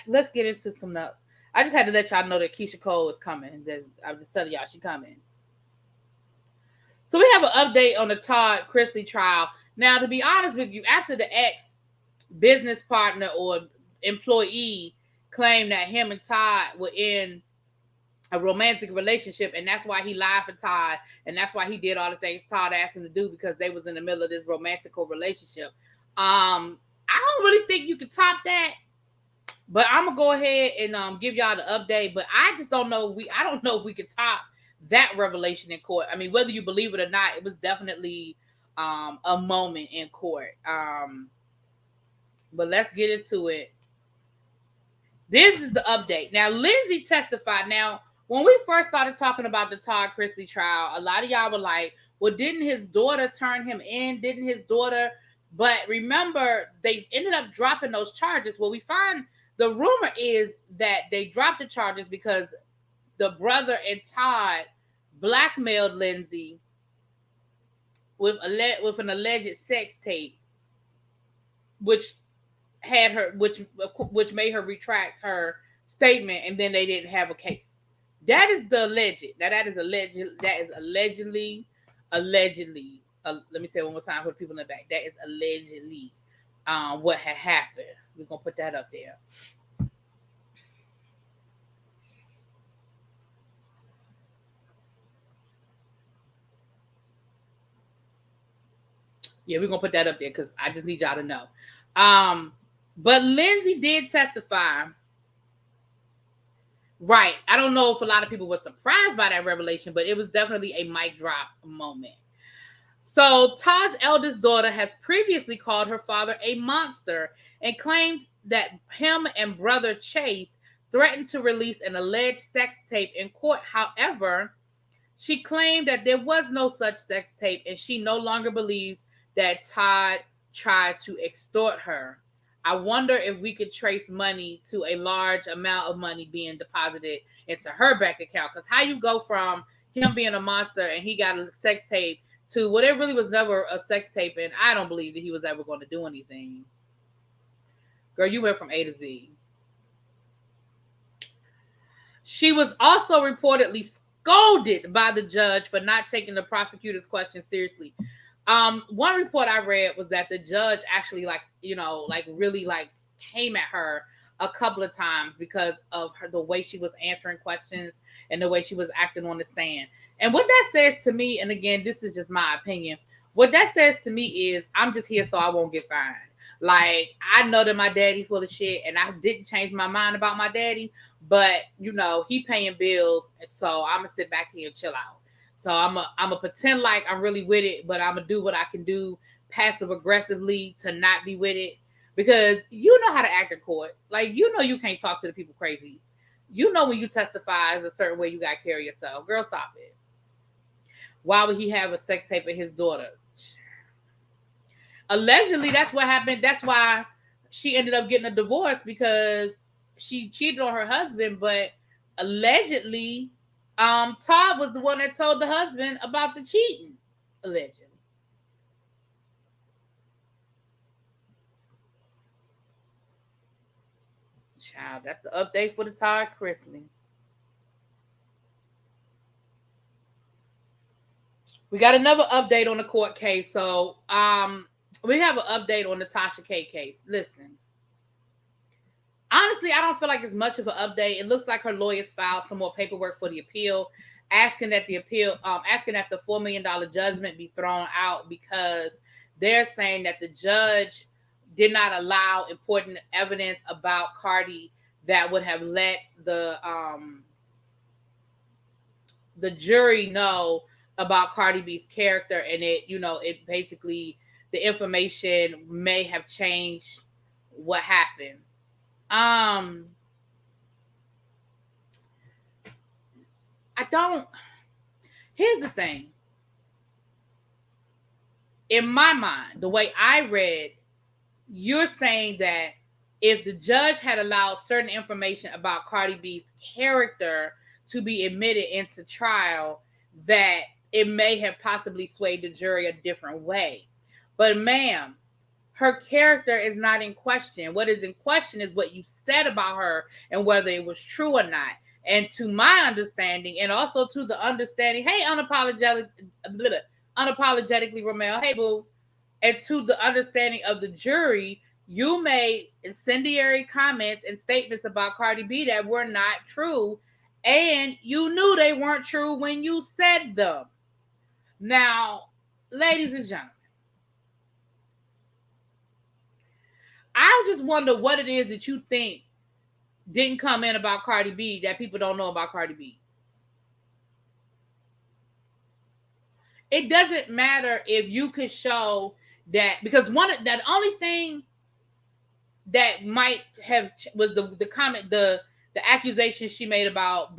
Let's get into some notes. I just had to let y'all know that Keisha Cole is coming. I'm just telling y'all she's coming. So we have an update on the Todd Chrisley trial. Now, to be honest with you, after the ex-business partner or employee claimed that him and Todd were in a romantic relationship, and that's why he lied for Todd, and that's why he did all the things Todd asked him to do because they was in the middle of this romantical relationship. I don't really think you could top that. But I'm gonna go ahead and give y'all the update. But I just don't know. I don't know if we could top that revelation in court. I mean, whether you believe it or not, it was definitely a moment in court. But let's get into it. This is the update. Now, Lindsay testified. Now, when we first started talking about the Todd Chrisley trial, a lot of y'all were like, "Well, didn't his daughter turn him in? Didn't his daughter?" But remember, they ended up dropping those charges. Well, we find. The rumor is that they dropped the charges because the brother and Todd blackmailed Lindsay with an alleged sex tape, which made her retract her statement, and then they didn't have a case. That is the alleged. Now that is alleged. That is allegedly. Let me say it one more time for the people in the back. That is allegedly what had happened. We're gonna put that up there. Yeah, we're gonna put that up there because I just need y'all to know. But Lindsay did testify. Right. I don't know if a lot of people were surprised by that revelation, but it was definitely a mic drop moment. So Todd's eldest daughter has previously called her father a monster and claimed that him and brother Chase threatened to release an alleged sex tape in court. However, she claimed that there was no such sex tape and she no longer believes that Todd tried to extort her. I wonder if we could trace money to a large amount of money being deposited into her bank account. Because how you go from him being a monster and he got a sex tape to what it really was never a sex tape, and I don't believe that he was ever going to do anything. Girl, you went from A to Z. She was also reportedly scolded by the judge for not taking the prosecutor's question seriously. One report I read was that the judge actually really came at her a couple of times because of the way she was answering questions and the way she was acting on the stand. And what that says to me, and again, this is just my opinion, what that says to me is I'm just here so I won't get fined. Like, I know that my daddy full of shit, and I didn't change my mind about my daddy, but he paying bills, so I'm gonna sit back here and chill out. So I'm a pretend like I'm really with it, but I'm gonna do what I can do passive aggressively to not be with it, because you know how to act in court. Like, you can't talk to the people crazy. You know when you testify is a certain way you gotta carry yourself. Girl, stop it. Why would he have a sex tape of his daughter? Allegedly, that's what happened. That's why she ended up getting a divorce, because she cheated on her husband. But allegedly, Todd was the one that told the husband about the cheating. Allegedly. Child, that's the update for the Todd Chrisley. We got another update on the court case. So, we have an update on the Tasha K case. Listen, honestly, I don't feel like it's much of an update. It looks like her lawyers filed some more paperwork for the appeal, asking that the $4 million judgment be thrown out because they're saying that the judge did not allow important evidence about Cardi that would have let the jury know about Cardi B's character, and it basically, the information may have changed what happened. Here's the thing. In my mind, the way I read, you're saying that if the judge had allowed certain information about Cardi B's character to be admitted into trial, that it may have possibly swayed the jury a different way. But ma'am, her character is not in question. What is in question is what you said about her and whether it was true or not. And to my understanding, and also to the understanding, hey, unapologetically, Romel, hey, boo, and to the understanding of the jury, you made incendiary comments and statements about Cardi B that were not true, and you knew they weren't true when you said them. Now, ladies and gentlemen, I just wonder what it is that you think didn't come in about Cardi B that people don't know about Cardi B. It doesn't matter if you could show that, because the only thing that might have was the comment, the accusation she made about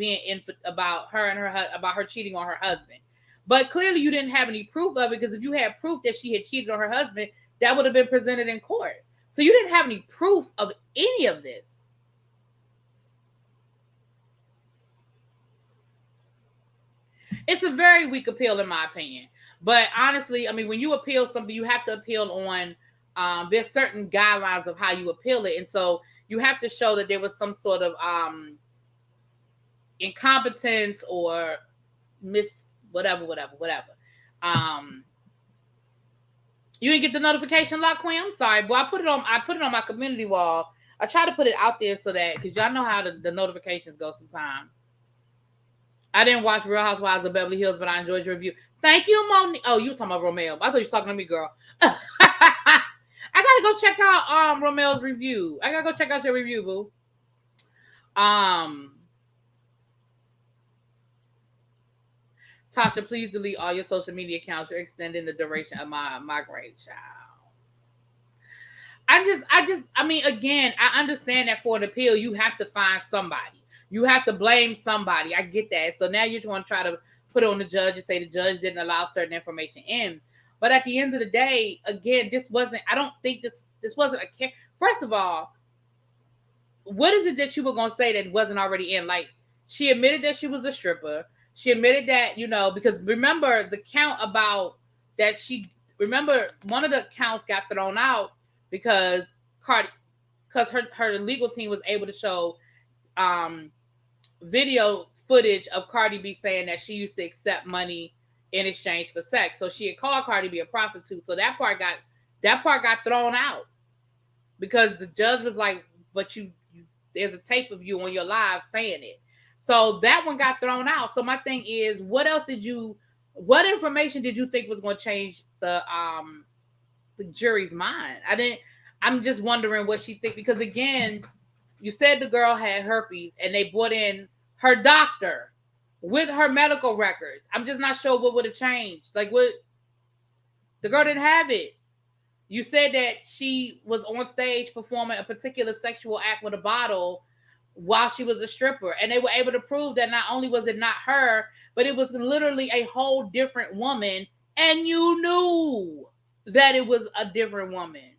about her cheating on her husband. But clearly you didn't have any proof of it, because if you had proof that she had cheated on her husband, that would have been presented in court. So you didn't have any proof of any of this. It's a very weak appeal, in my opinion. But honestly, I mean, when you appeal something, you have to appeal on, there's certain guidelines of how you appeal it. And so you have to show that there was some sort of incompetence or whatever. You didn't get the notification, Lock Queen? I'm sorry, boy. I put it on my community wall. I try to put it out there so that, because y'all know how the notifications go sometimes. I didn't watch Real Housewives of Beverly Hills, but I enjoyed your review. Thank you, Monique. Oh, you were talking about Romel. I thought you were talking to me, girl. I gotta go check out Romel's review. I gotta go check out your review, boo. Tasha, please delete all your social media accounts. You're extending the duration of my great child. I mean, again, I understand that for an appeal, you have to find somebody. You have to blame somebody. I get that. So now you want to try to put it on the judge and say the judge didn't allow certain information in. But at the end of the day, again, I don't think this wasn't a, first of all, what is it that you were going to say that wasn't already in? Like, she admitted that she was a stripper. She admitted that, because remember the count about that one of the counts got thrown out because her legal team was able to show video footage of Cardi B saying that she used to accept money in exchange for sex. So she had called Cardi B a prostitute. So that part got thrown out because the judge was like, but there's a tape of you on your live saying it. So that one got thrown out. So my thing is, what information did you think was going to change the jury's mind? I'm just wondering what she think, because again, you said the girl had herpes and they brought in her doctor with her medical records. I'm just not sure what would have changed. Like, what? The girl didn't have it. You said that she was on stage performing a particular sexual act with a bottle while she was a stripper. And they were able to prove that not only was it not her, but it was literally a whole different woman. And you knew that it was a different woman.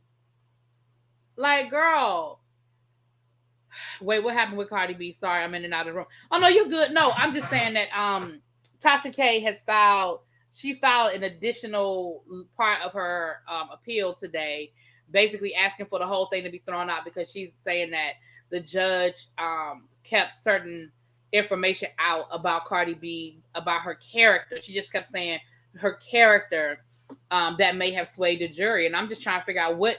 Like, girl. Wait, what happened with Cardi B? Sorry, I'm in and out of the room. Oh, no, you're good. No, I'm just saying that Tasha K has filed an additional part of her appeal today, basically asking for the whole thing to be thrown out because she's saying that the judge kept certain information out about Cardi B, about her character. She just kept saying her character that may have swayed the jury. And I'm just trying to figure out what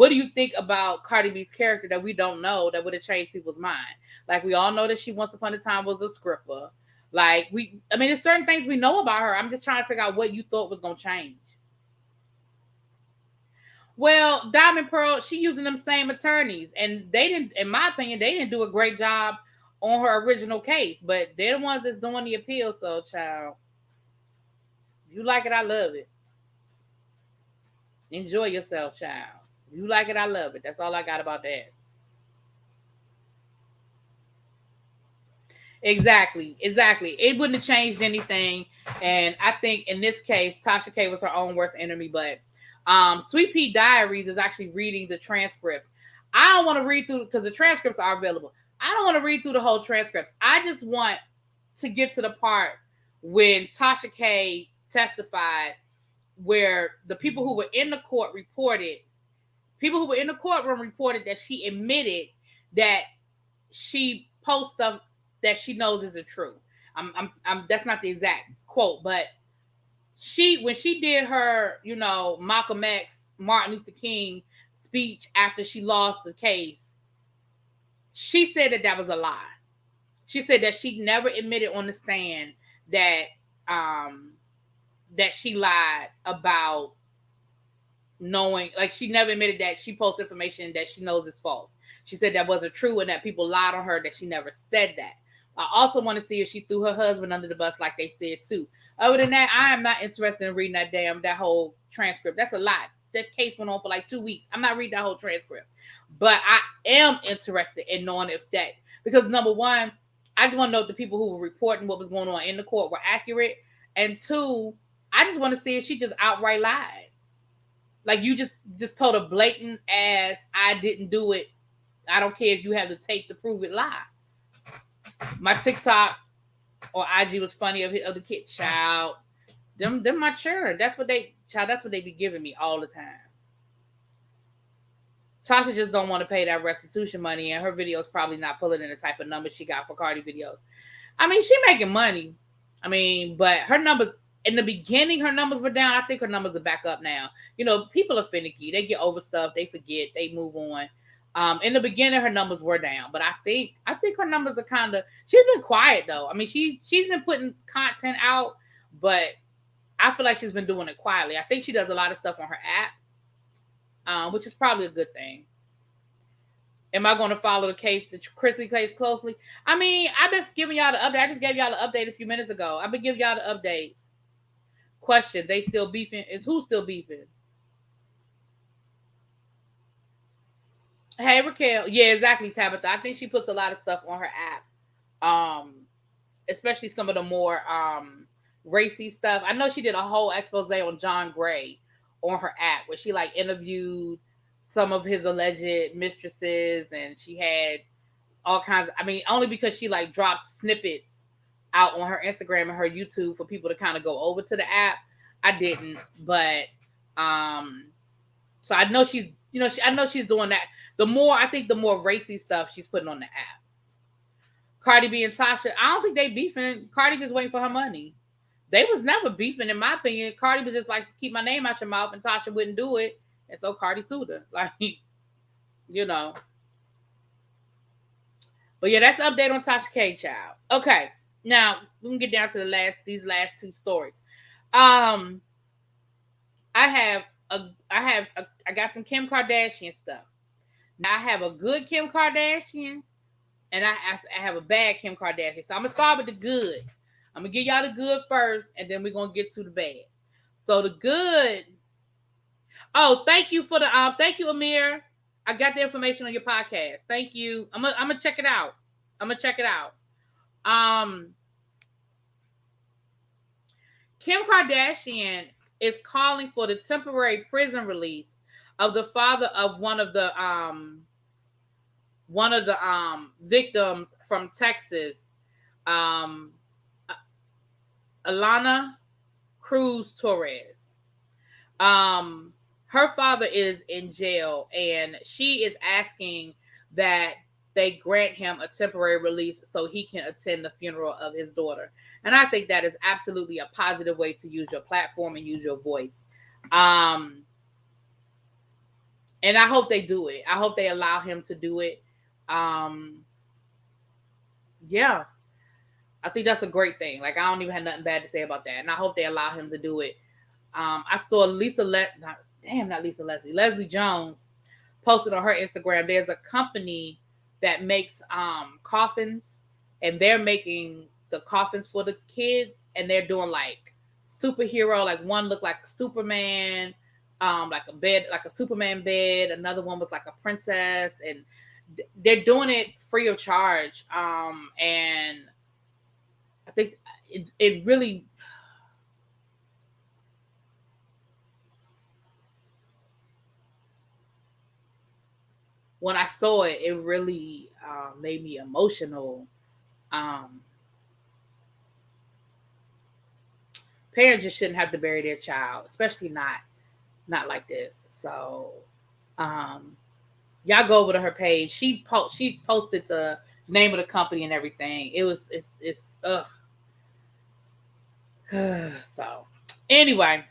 do you think about Cardi B's character that we don't know that would have changed people's mind? Like, we all know that she once upon a time was a stripper. Like, there's certain things we know about her. I'm just trying to figure out what you thought was going to change. Well, Diamond Pearl, she using them same attorneys, and they didn't, in my opinion, they didn't do a great job on her original case, but they're the ones that's doing the appeal. So, child, you like it, I love it. Enjoy yourself, child. You like it, I love it. That's all I got about that. Exactly. It wouldn't have changed anything. And I think in this case, Tasha K was her own worst enemy. But Sweet Pea Diaries is actually reading the transcripts. I don't want to read through, because the transcripts are available. I don't want to read through the whole transcripts. I just want to get to the part when Tasha K testified, where the people who were in the courtroom reported that she admitted that she posts stuff that she knows isn't true. That's not the exact quote, but when she did her, Malcolm X, Martin Luther King speech after she lost the case, she said that was a lie. She said that she never admitted on the stand that that she lied about knowing, like, she never admitted that she posted information that she knows is false. She said that wasn't true and that people lied on her, that she never said that. I also want to see if she threw her husband under the bus like they said too. Other than that, I am not interested in reading that whole transcript. That's a lot. That case went on for like 2 weeks. I'm not reading that whole transcript. But I am interested in knowing if that, because number one, I just want to know if the people who were reporting what was going on in the court were accurate. And two, I just want to see if she just outright lied. Like, you just told a blatant ass, I didn't do it. I don't care if you have the tape to prove it, lie. My TikTok or IG was funny of the kid, child. Them my children. That's what they be giving me all the time. Tasha just don't want to pay that restitution money, and her videos probably not pulling in the type of numbers she got for Cardi videos. She making money. But her numbers, in the beginning, her numbers were down. I think her numbers are back up now. People are finicky. They get over stuff. They forget. They move on. In the beginning, her numbers were down, but I think her numbers are kind of. She's been quiet though. She's been putting content out, but I feel like she's been doing it quietly. I think she does a lot of stuff on her app, which is probably a good thing. Am I going to follow the Chrisley case closely? I've been giving y'all the update. I just gave y'all the update a few minutes ago. I've been giving y'all the updates. Question: they still beefing? Is who still beefing? Hey, Raquel. Yeah, exactly, Tabitha. I think she puts a lot of stuff on her app, especially some of the more racy stuff. I know she did a whole expose on John Gray on her app where she interviewed some of his alleged mistresses, and she had all kinds of, only because she dropped snippets out on her Instagram and her YouTube for people to kind of go over to the app. I didn't, but so I know she's, I know she's doing that. The more racy stuff she's putting on the app. Cardi B and Tasha, I don't think they beefing. Cardi just waiting for her money. They was never beefing, in my opinion. Cardi was just keep my name out your mouth, and Tasha wouldn't do it. And so Cardi sued her. But yeah, that's the update on Tasha K, child. Okay. Now we can get down to these last two stories. I got some Kim Kardashian stuff. Now I have a good Kim Kardashian, and I have a bad Kim Kardashian. So I'm gonna start with the good. I'm gonna give y'all the good first, and then we're gonna get to the bad. So the good. Oh, thank you for the thank you, Amir. I got the information on your podcast. Thank you. I'm gonna check it out. Kim Kardashian is calling for the temporary prison release of the father of one of the victims from Texas, Alana Cruz Torres. Her father is in jail, and she is asking that they grant him a temporary release so he can attend the funeral of his daughter. And I think that is absolutely a positive way to use your platform and use your voice. And I hope they do it. I hope they allow him to do it. Yeah. I think that's a great thing. Like, I don't even have nothing bad to say about that. And I hope they allow him to do it. I saw Leslie Jones posted on her Instagram. There's a company that makes coffins, and they're making the coffins for the kids, and they're doing like superhero. Like, one looked like Superman, like a bed, like a Superman bed. Another one was like a princess, and they're doing it free of charge. And I think it really. When I saw it, it really made me emotional. Parents just shouldn't have to bury their child, especially not like this. So, y'all go over to her page. She posted the name of the company and everything. It's ugh. So, anyway.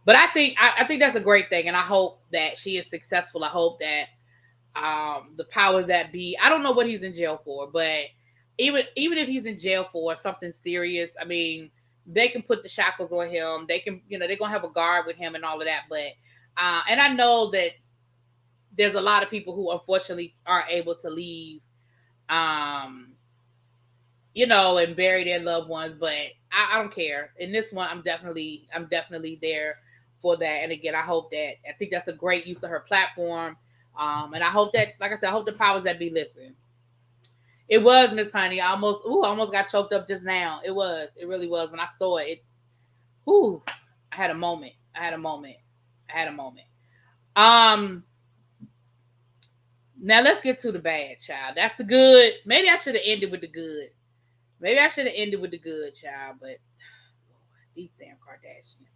But I think that's a great thing, and I hope that she is successful. I hope that the powers that be. I don't know what he's in jail for, but even if he's in jail for something serious, I mean, they can put the shackles on him. They can, they're gonna have a guard with him and all of that. But and I know that there's a lot of people who unfortunately aren't able to leave, and bury their loved ones. But I don't care. In this one, I'm definitely there for that. And again, I think that's a great use of her platform. And I hope that, like I said, I hope the powers that be listen. It was Miss Honey. I almost got choked up just now. It really was. When I saw it, I had a moment. Now let's get to the bad, child. That's the good. Maybe I should have ended with the good. Child. But these damn Kardashians.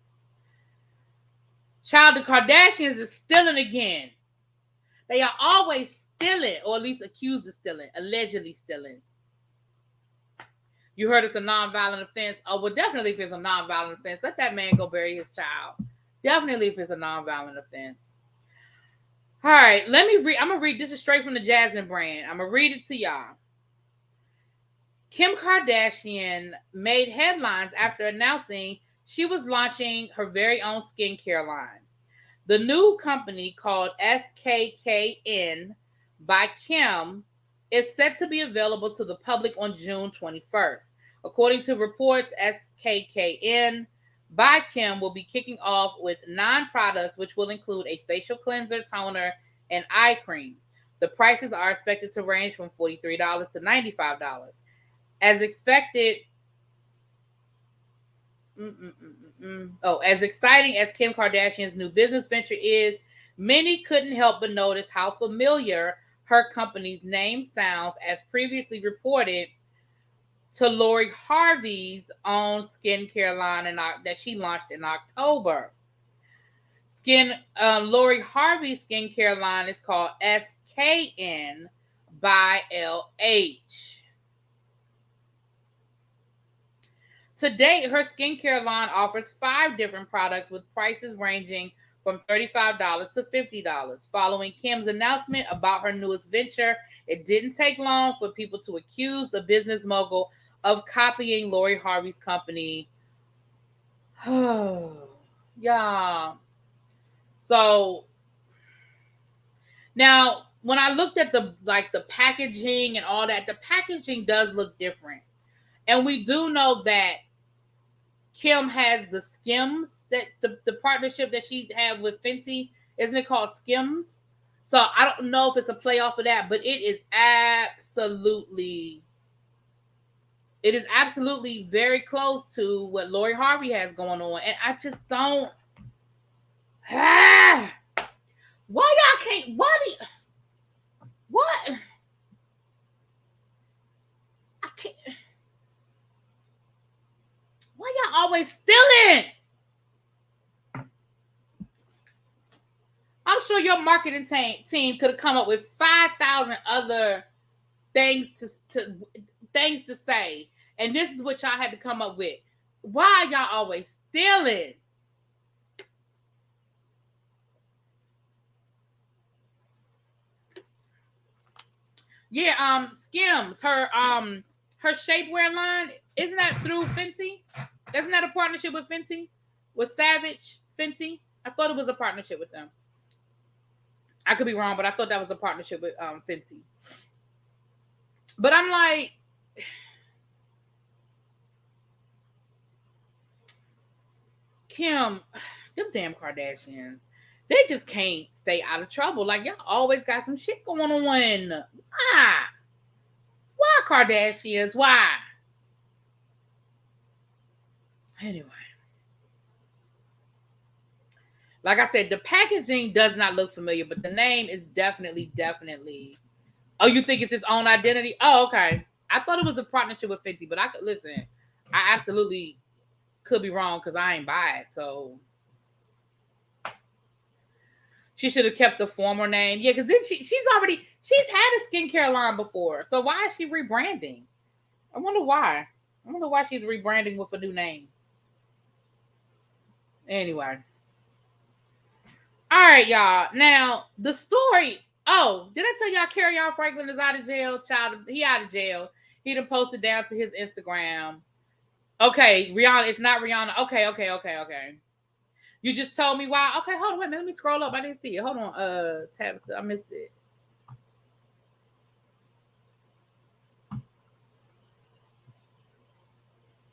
Child, the Kardashians is stealing again. They are always stealing, or at least accused of stealing, allegedly stealing. You heard it's a nonviolent offense. Oh, well, definitely if it's a nonviolent offense, let that man go bury his child. Definitely if it's a nonviolent offense. All right, let me read. I'm going to read. This is straight from the Jasmine brand. I'm going to read it to y'all. Kim Kardashian made headlines after announcing she was launching her very own skincare line. The new company, called SKKN by Kim, is set to be available to the public on June 21st. According to reports, SKKN by Kim will be kicking off with 9 products, which will include a facial cleanser, toner, and eye cream. The prices are expected to range from $43 to $95. As expected, as exciting as Kim Kardashian's new business venture is, many couldn't help but notice how familiar her company's name sounds, as previously reported to Lori Harvey's own skincare line that she launched in October. Lori Harvey's skincare line is called SKN by LH. To date, her skincare line offers 5 different products with prices ranging from $35 to $50. Following Kim's announcement about her newest venture, it didn't take long for people to accuse the business mogul of copying Lori Harvey's company. Yeah. So now, when I looked at the packaging and all that, the packaging does look different. And we do know that Kim has the Skims, that the partnership that she had with Fenty, isn't it called Skims? So I don't know if it's a play off of that, but it is absolutely very close to what Lori Harvey has going on. And I just don't. Why y'all can't? What? I can't. Why y'all always stealing? I'm sure your marketing team could have come up with 5,000 other things to say, and this is what y'all had to come up with. Why are y'all always stealing? Yeah, Skims, her shapewear line, isn't that through Fenty? Isn't that a partnership with Fenty? With Savage Fenty? I thought it was a partnership with them. I could be wrong, but I thought that was a partnership with Fenty. But I'm like, Kim, them damn Kardashians, they just can't stay out of trouble. Like, y'all always got some shit going on. Why? Why Kardashians? Why? Anyway. Like I said, the packaging does not look familiar, but the name is definitely. Oh, you think it's its own identity? Oh, okay. I thought it was a partnership with 50, but I could listen. I absolutely could be wrong because I ain't buy it. So she should have kept the former name. Yeah, because then she's had a skincare line before. So why is she rebranding? I wonder why. I wonder why she's rebranding with a new name. Anyway. All right, y'all. Now, the story. Oh, did I tell y'all Kerrion Franklin is out of jail? Child, he out of jail. He done posted down to his Instagram. Okay, Rihanna. It's not Rihanna. Okay. You just told me why. Okay, hold on. Wait a minute. Let me scroll up. I didn't see it. Hold on. Tabitha, I missed it.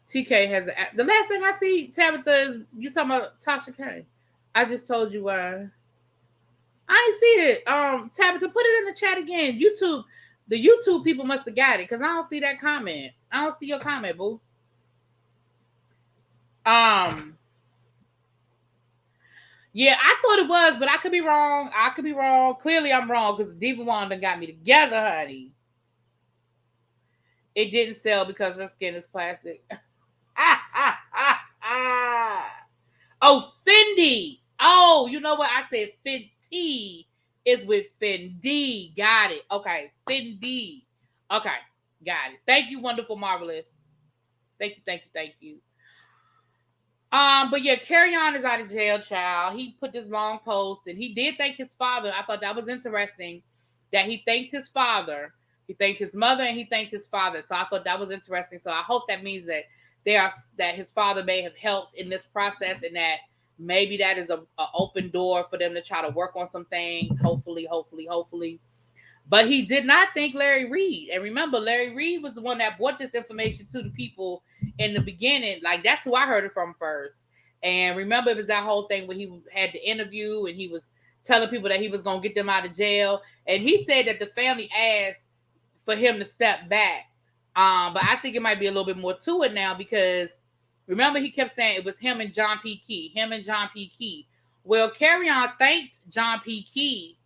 TK has the last thing I see, Tabitha, is you talking about Tasha K. I just told you why. I ain't see it. Tabitha, put it in the chat again. YouTube, the YouTube people must have got it because I don't see that comment. I don't see your comment, boo. Yeah, I thought it was, but I could be wrong. Clearly, I'm wrong because Diva Wanda got me together, honey. It didn't sell because her skin is plastic. Oh, Fendi. Oh, you know what? I said Fenty is with Fendi. Got it. Okay, Fendi. Okay, got it. Thank you, wonderful, marvelous. Thank you. But yeah, Kerrion is out of jail, child. He put this long post and he did thank his father. I thought that was interesting that he thanked his father. He thanked his mother and he thanked his father. So I thought that was interesting. So I hope that means that that his father may have helped in this process and that maybe that is a open door for them to try to work on some things. Hopefully. But he did not thank Larry Reid. And remember, Larry Reid was the one that brought this information to the people in the beginning. Like, that's who I heard it from first. And remember, it was that whole thing where he had the interview and he was telling people that he was going to get them out of jail. And he said that the family asked for him to step back. But I think it might be a little bit more to it now because remember, he kept saying it was him and John P. Key. Well, Kerrion thanked John P. Key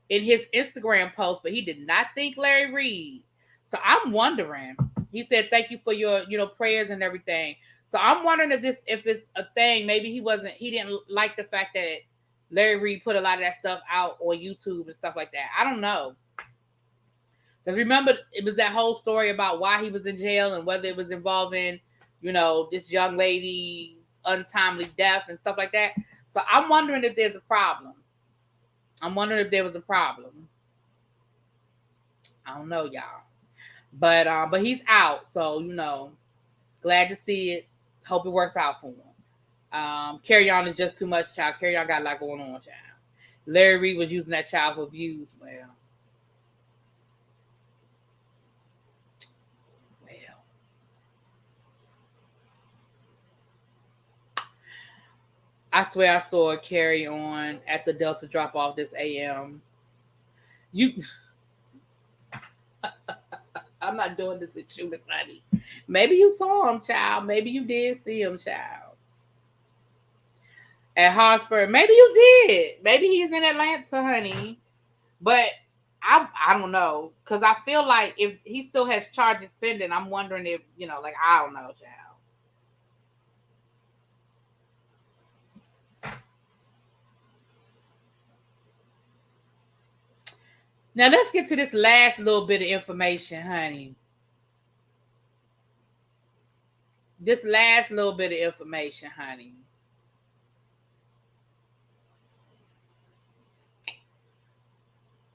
in his Instagram post, but he did not thank Larry Reid. So I'm wondering. He said, "Thank you for your, prayers and everything." So I'm wondering if it's a thing. Maybe he didn't like the fact that Larry Reid put a lot of that stuff out on YouTube and stuff like that. I don't know. Because remember, it was that whole story about why he was in jail and whether it was involving, this young lady's untimely death and stuff like that. So I'm wondering if there's a problem. I'm wondering if there was a problem. I don't know, y'all. But he's out, so glad to see it. Hope it works out for him. Kerrion is just too much, child. Kerrion got a lot going on, child. Larry Reid was using that child for views. Well, I swear I saw a Kerrion at the Delta drop off this AM. I'm not doing this with you, Miss Honey. Maybe you saw him, child. Maybe you did see him, child. At Hartsford. Maybe you did. Maybe he's in Atlanta, honey. But I don't know. Because I feel like if he still has charges pending, I'm wondering if, I don't know, child. Now let's get to this last little bit of information, honey. This last little bit of information, honey.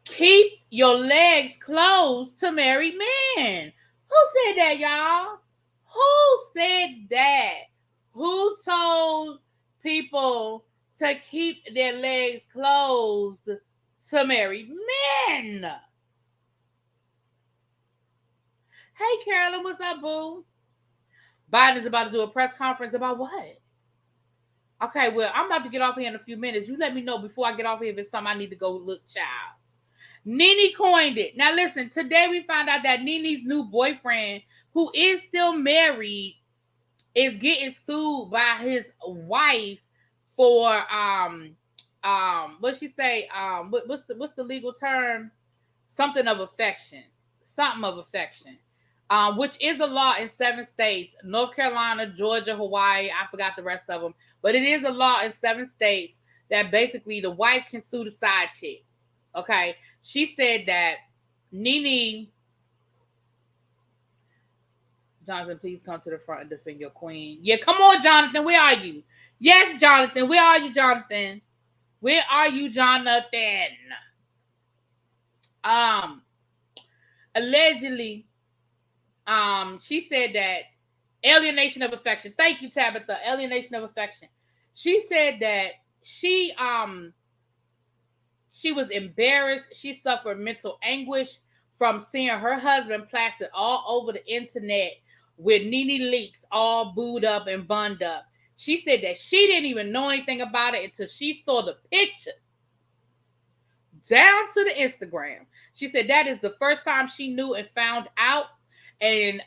Keep your legs closed to married men. Who said that, y'all? Who said that? Who told people to keep their legs closed to married men? Hey, Carolyn, what's up, boo? Biden is about to do a press conference about what? Okay, well, I'm about to get off here in a few minutes. You let me know before I get off here if it's something I need to go look, child. NeNe coined it. Now, listen, today we found out that NeNe's new boyfriend, who is still married, is getting sued by his wife for what's she say? What's the legal term? Something of affection. Which is a law in 7 states: North Carolina, Georgia, Hawaii. I forgot the rest of them, but it is a law in 7 states that basically the wife can sue the side chick. Okay, she said that NeNe. Jonathan, please come to the front and defend your queen. Yeah, come on, Jonathan. Where are you? Yes, Jonathan. Where are you, Jonathan? Where are you, Jonathan? Allegedly, she said that alienation of affection. Thank you, Tabitha. Alienation of affection. She said that she was embarrassed. She suffered mental anguish from seeing her husband plastered all over the internet with Nene Leakes all booed up and bunned up. She said that she didn't even know anything about it until she saw the picture down to the Instagram. She said that is the first time she knew and found out. And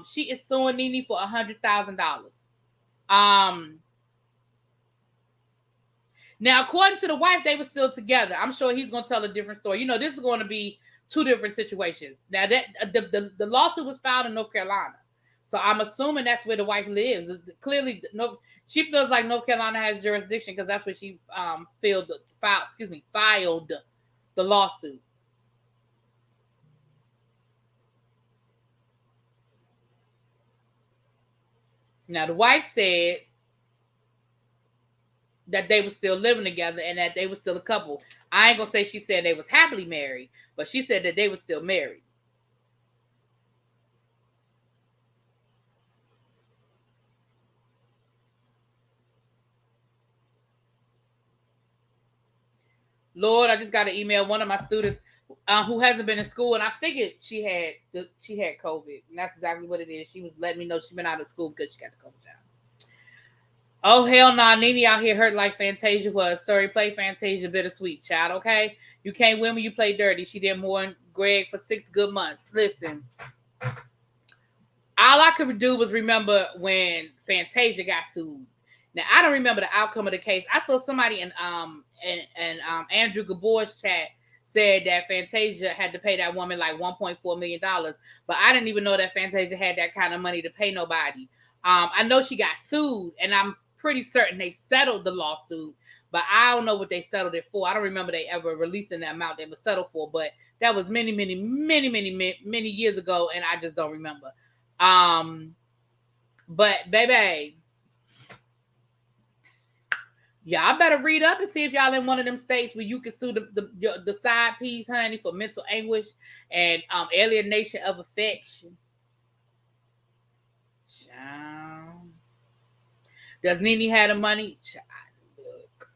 she is suing NeNe for $100,000. Now, according to the wife, they were still together. I'm sure he's going to tell a different story. You know, this is going to be 2 different situations. Now, that the lawsuit was filed in North Carolina. So I'm assuming that's where the wife lives. Clearly, she feels like North Carolina has jurisdiction because that's where she filed the lawsuit. Now, the wife said that they were still living together and that they were still a couple. I ain't gonna say she said they was happily married, but she said that they were still married. Lord, I just got an email. One of my students who hasn't been in school, and I figured she had COVID, and that's exactly what it is. She was letting me know she's been out of school because she got the COVID job. Oh, hell nah. NeNe out here hurt like Fantasia was. Sorry, play Fantasia bittersweet, child, okay? You can't win when you play dirty. She did more than Greg for 6 good months. Listen, all I could do was remember when Fantasia got sued. Now, I don't remember the outcome of the case. I saw somebody in Andrew Gabor's chat said that Fantasia had to pay that woman like $1.4 million. But I didn't even know that Fantasia had that kind of money to pay nobody. I know she got sued, and I'm pretty certain they settled the lawsuit, but I don't know what they settled it for. I don't remember they ever releasing the amount they were settled for, but that was many years ago, and I just don't remember. But baby, y'all better read up and see if y'all in one of them states where you can sue the side piece, honey, for mental anguish and alienation of affection. Does NeNe have the money? Look.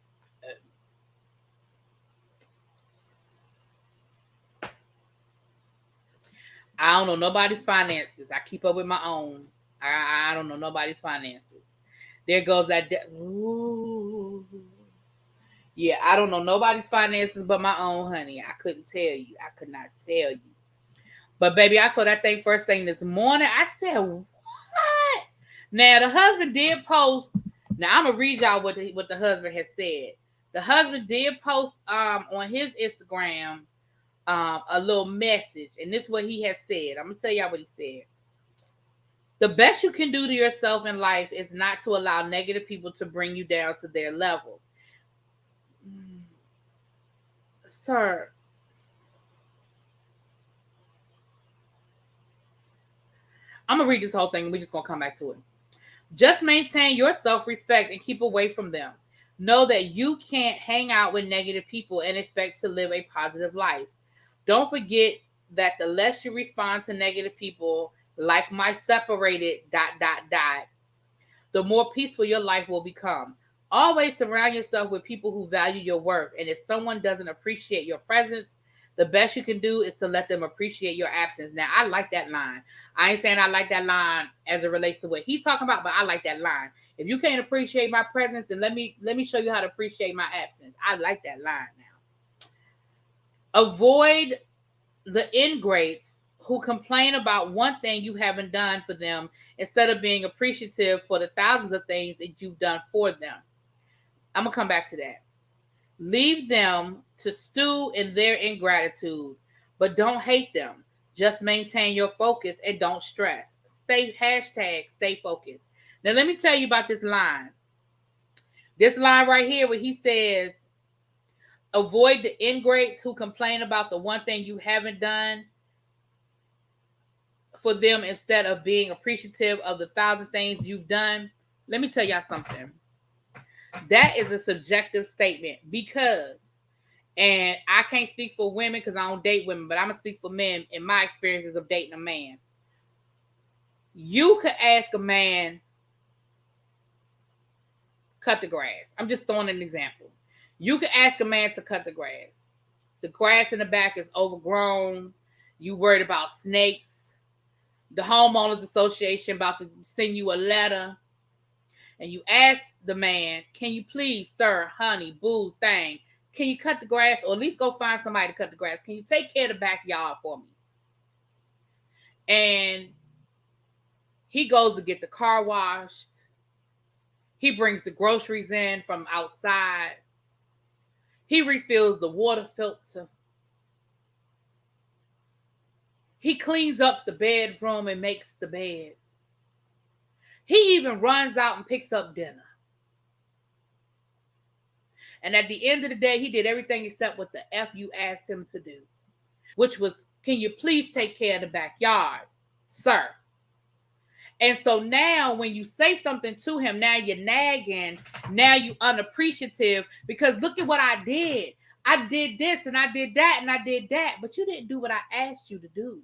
I don't know nobody's finances. I keep up with my own. I don't know nobody's finances. There goes that. Ooh. Yeah, I don't know nobody's finances but my own, honey. I couldn't tell you. I could not tell you. But baby, I saw that thing first thing this morning. I said, what? Now, the husband did post. Now, I'm going to read y'all what the husband has said. The husband did post on his Instagram a little message. And this is what he has said. I'm going to tell y'all what he said. The best you can do to yourself in life is not to allow negative people to bring you down to their level. Sir, I'm going to read this whole thing and we're just going to come back to it. Just maintain your self-respect and keep away from them. Know that you can't hang out with negative people and expect to live a positive life. Don't forget that the less you respond to negative people, like my separated ... the more peaceful your life will become. Always surround yourself with people who value your worth. And if someone doesn't appreciate your presence, the best you can do is to let them appreciate your absence. Now, I like that line. I ain't saying I like that line as it relates to what he's talking about, but I like that line. If you can't appreciate my presence, then let me show you how to appreciate my absence. I like that line now. Avoid the ingrates who complain about one thing you haven't done for them instead of being appreciative for the thousands of things that you've done for them. I'm going to come back to that. Leave them to stew in their ingratitude, but don't hate them. Just maintain your focus and don't stress. Stay focused. Now, let me tell you about this line. This line right here where he says, avoid the ingrates who complain about the one thing you haven't done for them instead of being appreciative of the thousand things you've done. Let me tell y'all something. That is a subjective statement because, and I can't speak for women because I don't date women, but I'm going to speak for men in my experiences of dating a man. You could ask a man, cut the grass. I'm just throwing an example. You could ask a man to cut the grass. The grass in the back is overgrown. You worried about snakes. The homeowners association about to send you a letter. And you ask the man, can you please, sir, honey, boo, thing, can you cut the grass or at least go find somebody to cut the grass? Can you take care of the backyard for me? And he goes to get the car washed. He brings the groceries in from outside. He refills the water filter. He cleans up the bedroom and makes the bed. He even runs out and picks up dinner. And at the end of the day, he did everything except what the F you asked him to do, which was, can you please take care of the backyard, sir? And so now when you say something to him, now you're nagging, now you unappreciative because look at what I did. I did this and I did that and I did that, but you didn't do what I asked you to do.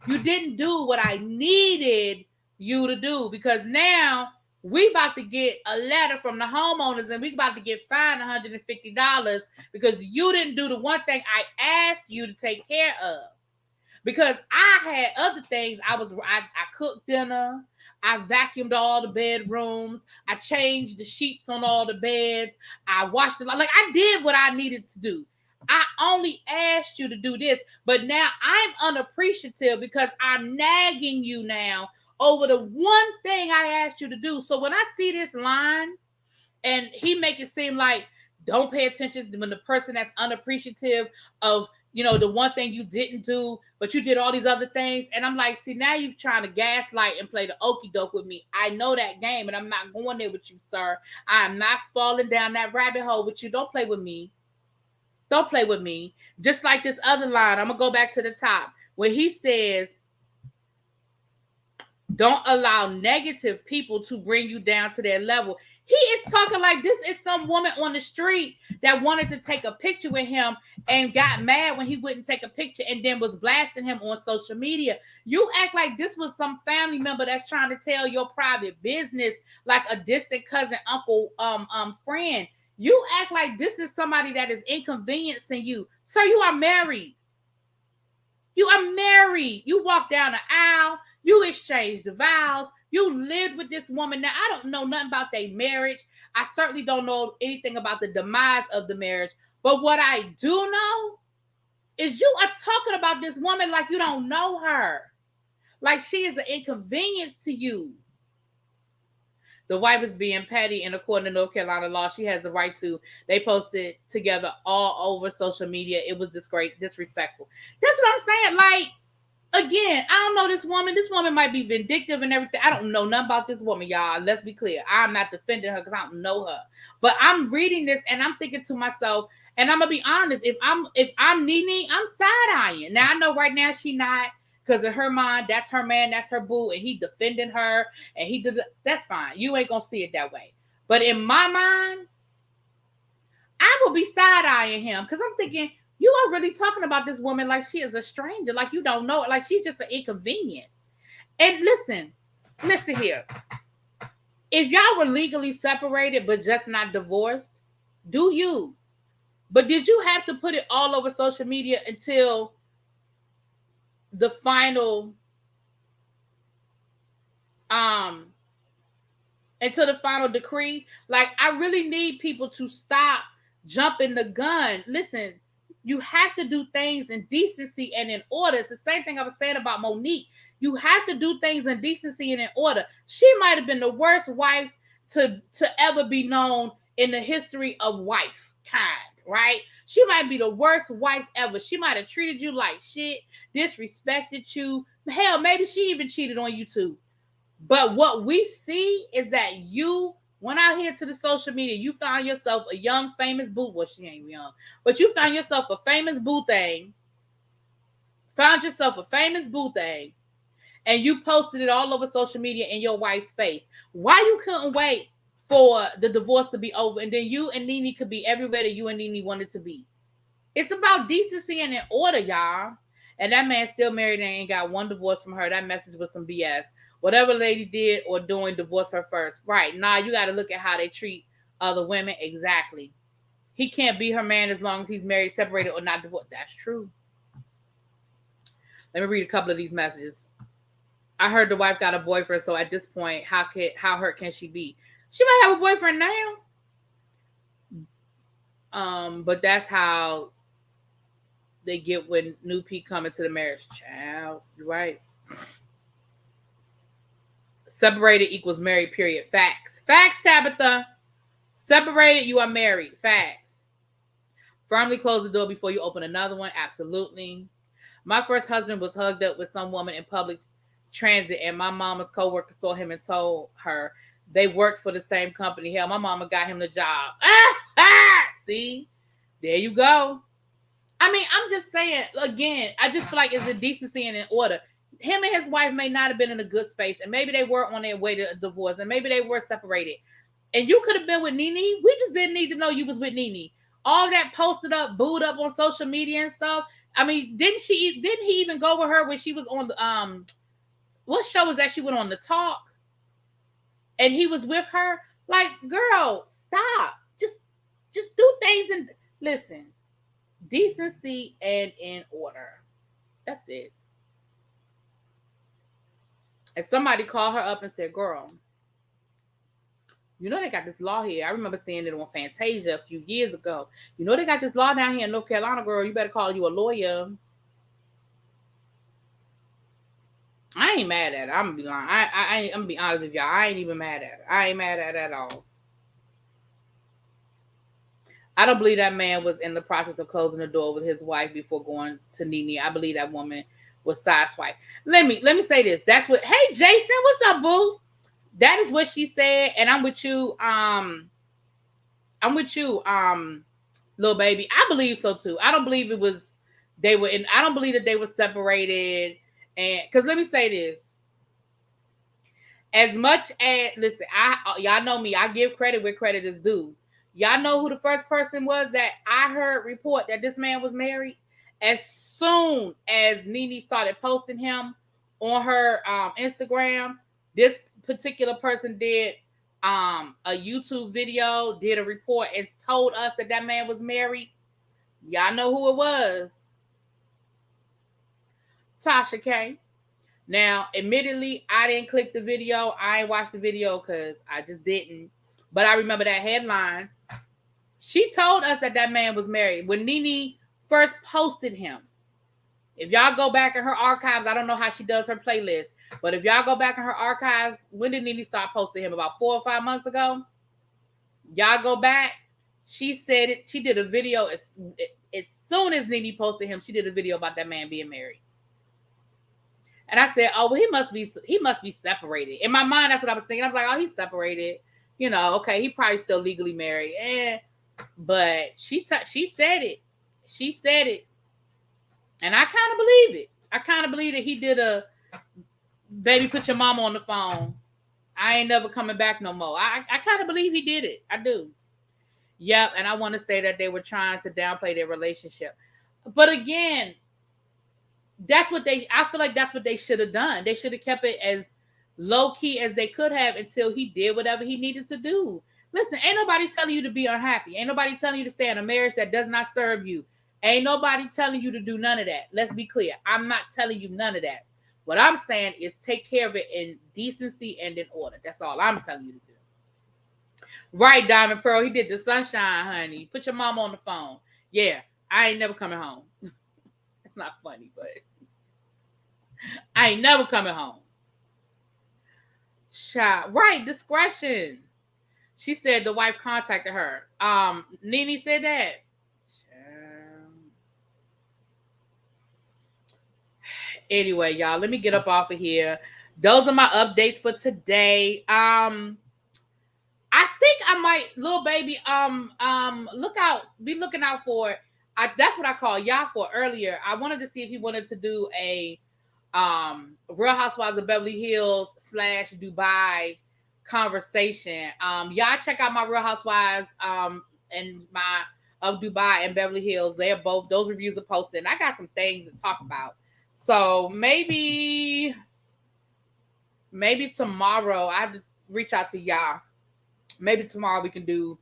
You didn't do what I needed you to do because now we about to get a letter from the homeowners and we about to get fined $150 because you didn't do the one thing I asked you to take care of. Because I had other things. I cooked dinner. I vacuumed all the bedrooms. I changed the sheets on all the beds. I washed it. Like I did what I needed to do. I only asked you to do this, but now I'm unappreciative because I'm nagging you now over the one thing I asked you to do. So when I see this line and he make it seem like don't pay attention when the person that's unappreciative of, the one thing you didn't do, but you did all these other things. And I'm like, see, now you're trying to gaslight and play the okie doke with me. I know that game and I'm not going there with you, sir. I am not falling down that rabbit hole with you. Don't play with me. Don't play with me. Just like this other line, I'm going to go back to the top where he says, don't allow negative people to bring you down to their level. He is talking like this is some woman on the street that wanted to take a picture with him and got mad when he wouldn't take a picture and then was blasting him on social media. You act like this was some family member that's trying to tell your private business like a distant cousin, uncle, friend. You act like this is somebody that is inconveniencing you. Sir, you are married. You are married. You walk down the aisle. You exchanged the vows. You lived with this woman. Now, I don't know nothing about their marriage. I certainly don't know anything about the demise of the marriage. But what I do know is you are talking about this woman like you don't know her. Like she is an inconvenience to you. The wife is being petty, and according to North Carolina law, she has the right to. They posted together all over social media. It was disrespectful. That's what I'm saying. Like, again, I don't know this woman. This woman might be vindictive and everything. I don't know nothing about this woman, y'all. Let's be clear. I'm not defending her because I don't know her. But I'm reading this, and I'm thinking to myself, and I'm going to be honest, if I'm NeNe, I'm side-eyeing. Now, I know right now she not Because in her mind, that's her man, that's her boo, and he defending her, and he did. That's fine. You ain't gonna see it that way. But in my mind, I will be side-eyeing him because I'm thinking, you are really talking about this woman like she is a stranger, like you don't know it, like she's just an inconvenience. And listen here. If y'all were legally separated but just not divorced, do you? But did you have to put it all over social media until the final decree? Like, I really need people to stop jumping the gun. Listen, you have to do things in decency and in order. It's the same thing I was saying about Monique. You have to do things in decency and in order. She might have been the worst wife to ever be known in the history of wife kind, right? She might be the worst wife ever. She might have treated you like shit, disrespected you. Hell, maybe she even cheated on you too. But what we see is that you went out here to the social media. You found yourself a young, famous boo. Well, she ain't young. But you found yourself a famous boo thing. And you posted it all over social media in your wife's face. Why you couldn't wait for the divorce to be over and then you and NeNe could be everywhere that you and NeNe wanted to be? It's about decency and in order, y'all. And that man still married and ain't got one divorce from her. That message was some BS. Whatever lady did or doing, divorce her first. Right. Nah, you got to look at how they treat other women. Exactly. He can't be her man as long as he's married, separated, or not divorced. That's true. Let me read a couple of these messages. I heard the wife got a boyfriend, so at this point, how hurt can she be? She might have a boyfriend now. But that's how they get when new people come into the marriage. Child, you're right. Separated equals married, period. Facts. Facts, Tabitha. Separated, you are married. Facts. Firmly close the door before you open another one. Absolutely. My first husband was hugged up with some woman in public transit, and my mama's coworker saw him and told her they worked for the same company. Hell, my mama got him the job. See? There you go. I mean, I'm just saying, again, I just feel like it's in decency and in order. Him and his wife may not have been in a good space, and maybe they were on their way to a divorce, and maybe they were separated. And you could have been with NeNe. We just didn't need to know you was with NeNe. All that posted up, booed up on social media and stuff. I mean, didn't he even go with her when she was on the what show was that she went on, The Talk? And he was with her? Like, girl, stop. Just do things and listen. Decency and in order. That's it. And somebody called her up and said, girl, you know they got this law here. I remember seeing it on Fantasia a few years ago. You know they got this law down here in North Carolina, girl. You better call you a lawyer. I ain't mad at it. I'm gonna be lying. I'm gonna be honest with y'all. I ain't even mad at it. I ain't mad at it at all. I don't believe that man was in the process of closing the door with his wife before going to NeNe. I believe that woman was sideswiped. Let me say this. That's what. Hey, Jason, what's up, boo? That is what she said, and I'm with you. Little baby. I believe so too. I don't believe it was they were in. I don't believe that they were separated. And because let me say this. As much as listen, y'all know me. I give credit where credit is due. Y'all know who the first person was that I heard report that this man was married? As soon as NeNe started posting him on her Instagram, this particular person did a YouTube video, did a report, and told us that man was married. Y'all know who it was. Tasha K. Now, admittedly, I didn't click the video. I ain't watched the video because I just didn't. But I remember that headline. She told us that man was married when NeNe first posted him. If y'all go back in her archives, I don't know how she does her playlist, but if y'all go back in her archives, when did NeNe start posting him? About 4 or 5 months ago? Y'all go back. She said it. She did a video as soon as NeNe posted him. She did a video about that man being married. And I said, oh, well, he must be separated. In my mind, that's what I was thinking. I was like, oh, he's separated. You know, okay, he probably still legally married. But she said it. She said it. And I kind of believe it. I kind of believe that he did a baby put your mama on the phone. I ain't never coming back no more. I kind of believe he did it. I do. Yep, and I want to say that they were trying to downplay their relationship. But again, I feel like that's what they should have done. They should have kept it as low key as they could have until he did whatever he needed to do. Listen, ain't nobody telling you to be unhappy. Ain't nobody telling you to stay in a marriage that does not serve you. Ain't nobody telling you to do none of that. Let's be clear. I'm not telling you none of that. What I'm saying is take care of it in decency and in order. That's all I'm telling you to do. Right, Diamond Pearl. He did the sunshine, honey. Put your mama on the phone. Yeah, I ain't never coming home. It's not funny, but I ain't never coming home. Child. Right, discretion. She said the wife contacted her. Nene said that. Anyway, y'all, let me get up off of here. Those are my updates for today. I think I might, little baby, be looking out for it. That's what I called y'all for earlier. I wanted to see if he wanted to do a Real Housewives of Beverly Hills / Dubai conversation. Y'all check out my Real Housewives and my of Dubai and Beverly Hills. They're both, those reviews are posted. And I got some things to talk about. So maybe tomorrow I have to reach out to y'all. Maybe tomorrow we can do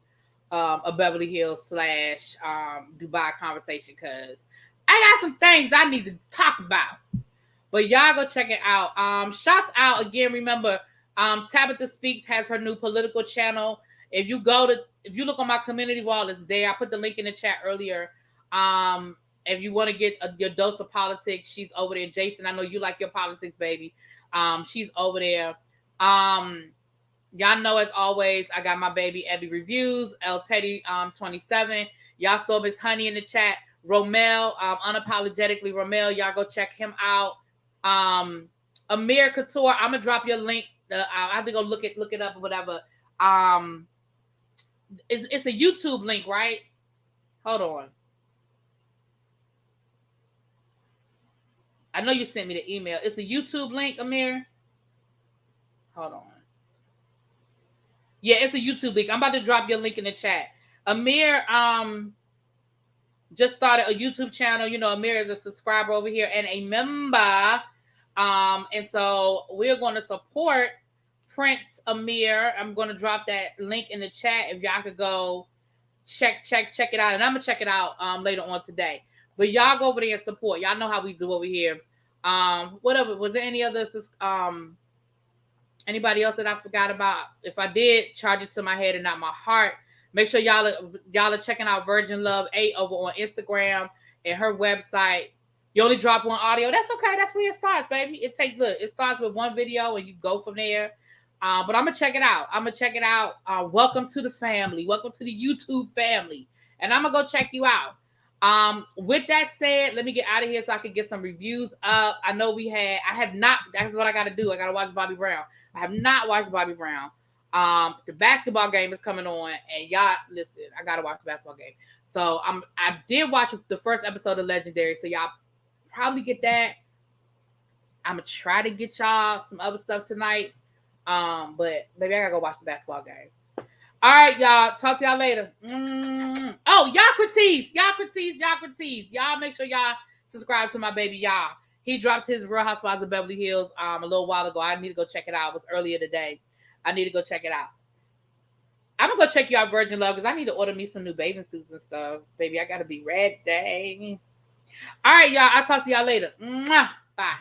a Beverly Hills / Dubai conversation because I got some things I need to talk about. But y'all go check it out. Shouts out again. Remember, Tabitha Speaks has her new political channel. If you look on my community wall, it's there. I put the link in the chat earlier. If you want to get your dose of politics, she's over there. Jason, I know you like your politics, baby. She's over there. Y'all know, as always, I got my baby Ebby reviews, El Teddy 27. Y'all saw Miss Honey in the chat. Romel, unapologetically Romel, y'all go check him out. Amir Couture, I'm gonna drop your link. I have to go look it up or whatever. It's a YouTube link, right? Hold on. I know you sent me the email. It's a YouTube link, Amir. Hold on. Yeah, it's a YouTube link. I'm about to drop your link in the chat. Amir just started a YouTube channel. You know, Amir is a subscriber over here and a member. And so we're going to support Prince Amir. I'm going to drop that link in the chat if y'all could go check it out. And I'm going to check it out later on today. But y'all go over there and support. Y'all know how we do over here. Whatever. Was there any other anybody else that I forgot about? If I did, charge it to my head and not my heart. Make sure y'all are checking out Virgin Love 8 over on Instagram and her website. You only drop one audio. That's okay. That's where it starts, baby. It starts with one video and you go from there. But I'm gonna check it out. Welcome to the family. Welcome to the YouTube family. And I'm gonna go check you out. With that said, let me get out of here so I can get some reviews up. I know I have not, that's what I got to do. I got to watch Bobby Brown. I have not watched Bobby Brown. The basketball game is coming on and y'all listen, I got to watch the basketball game. So I did watch the first episode of Legendary. So y'all probably get that. I'm going to try to get y'all some other stuff tonight. But maybe I got to go watch the basketball game. All right, y'all. Talk to y'all later. Oh, y'all critique. Y'all make sure y'all subscribe to my baby, y'all. He dropped his Real Housewives of Beverly Hills a little while ago. I need to go check it out. It was earlier today. I need to go check it out. I'm going to go check you out, Virgin Love, because I need to order me some new bathing suits and stuff. Baby, I got to be ready. All right, y'all. I'll talk to y'all later. Bye.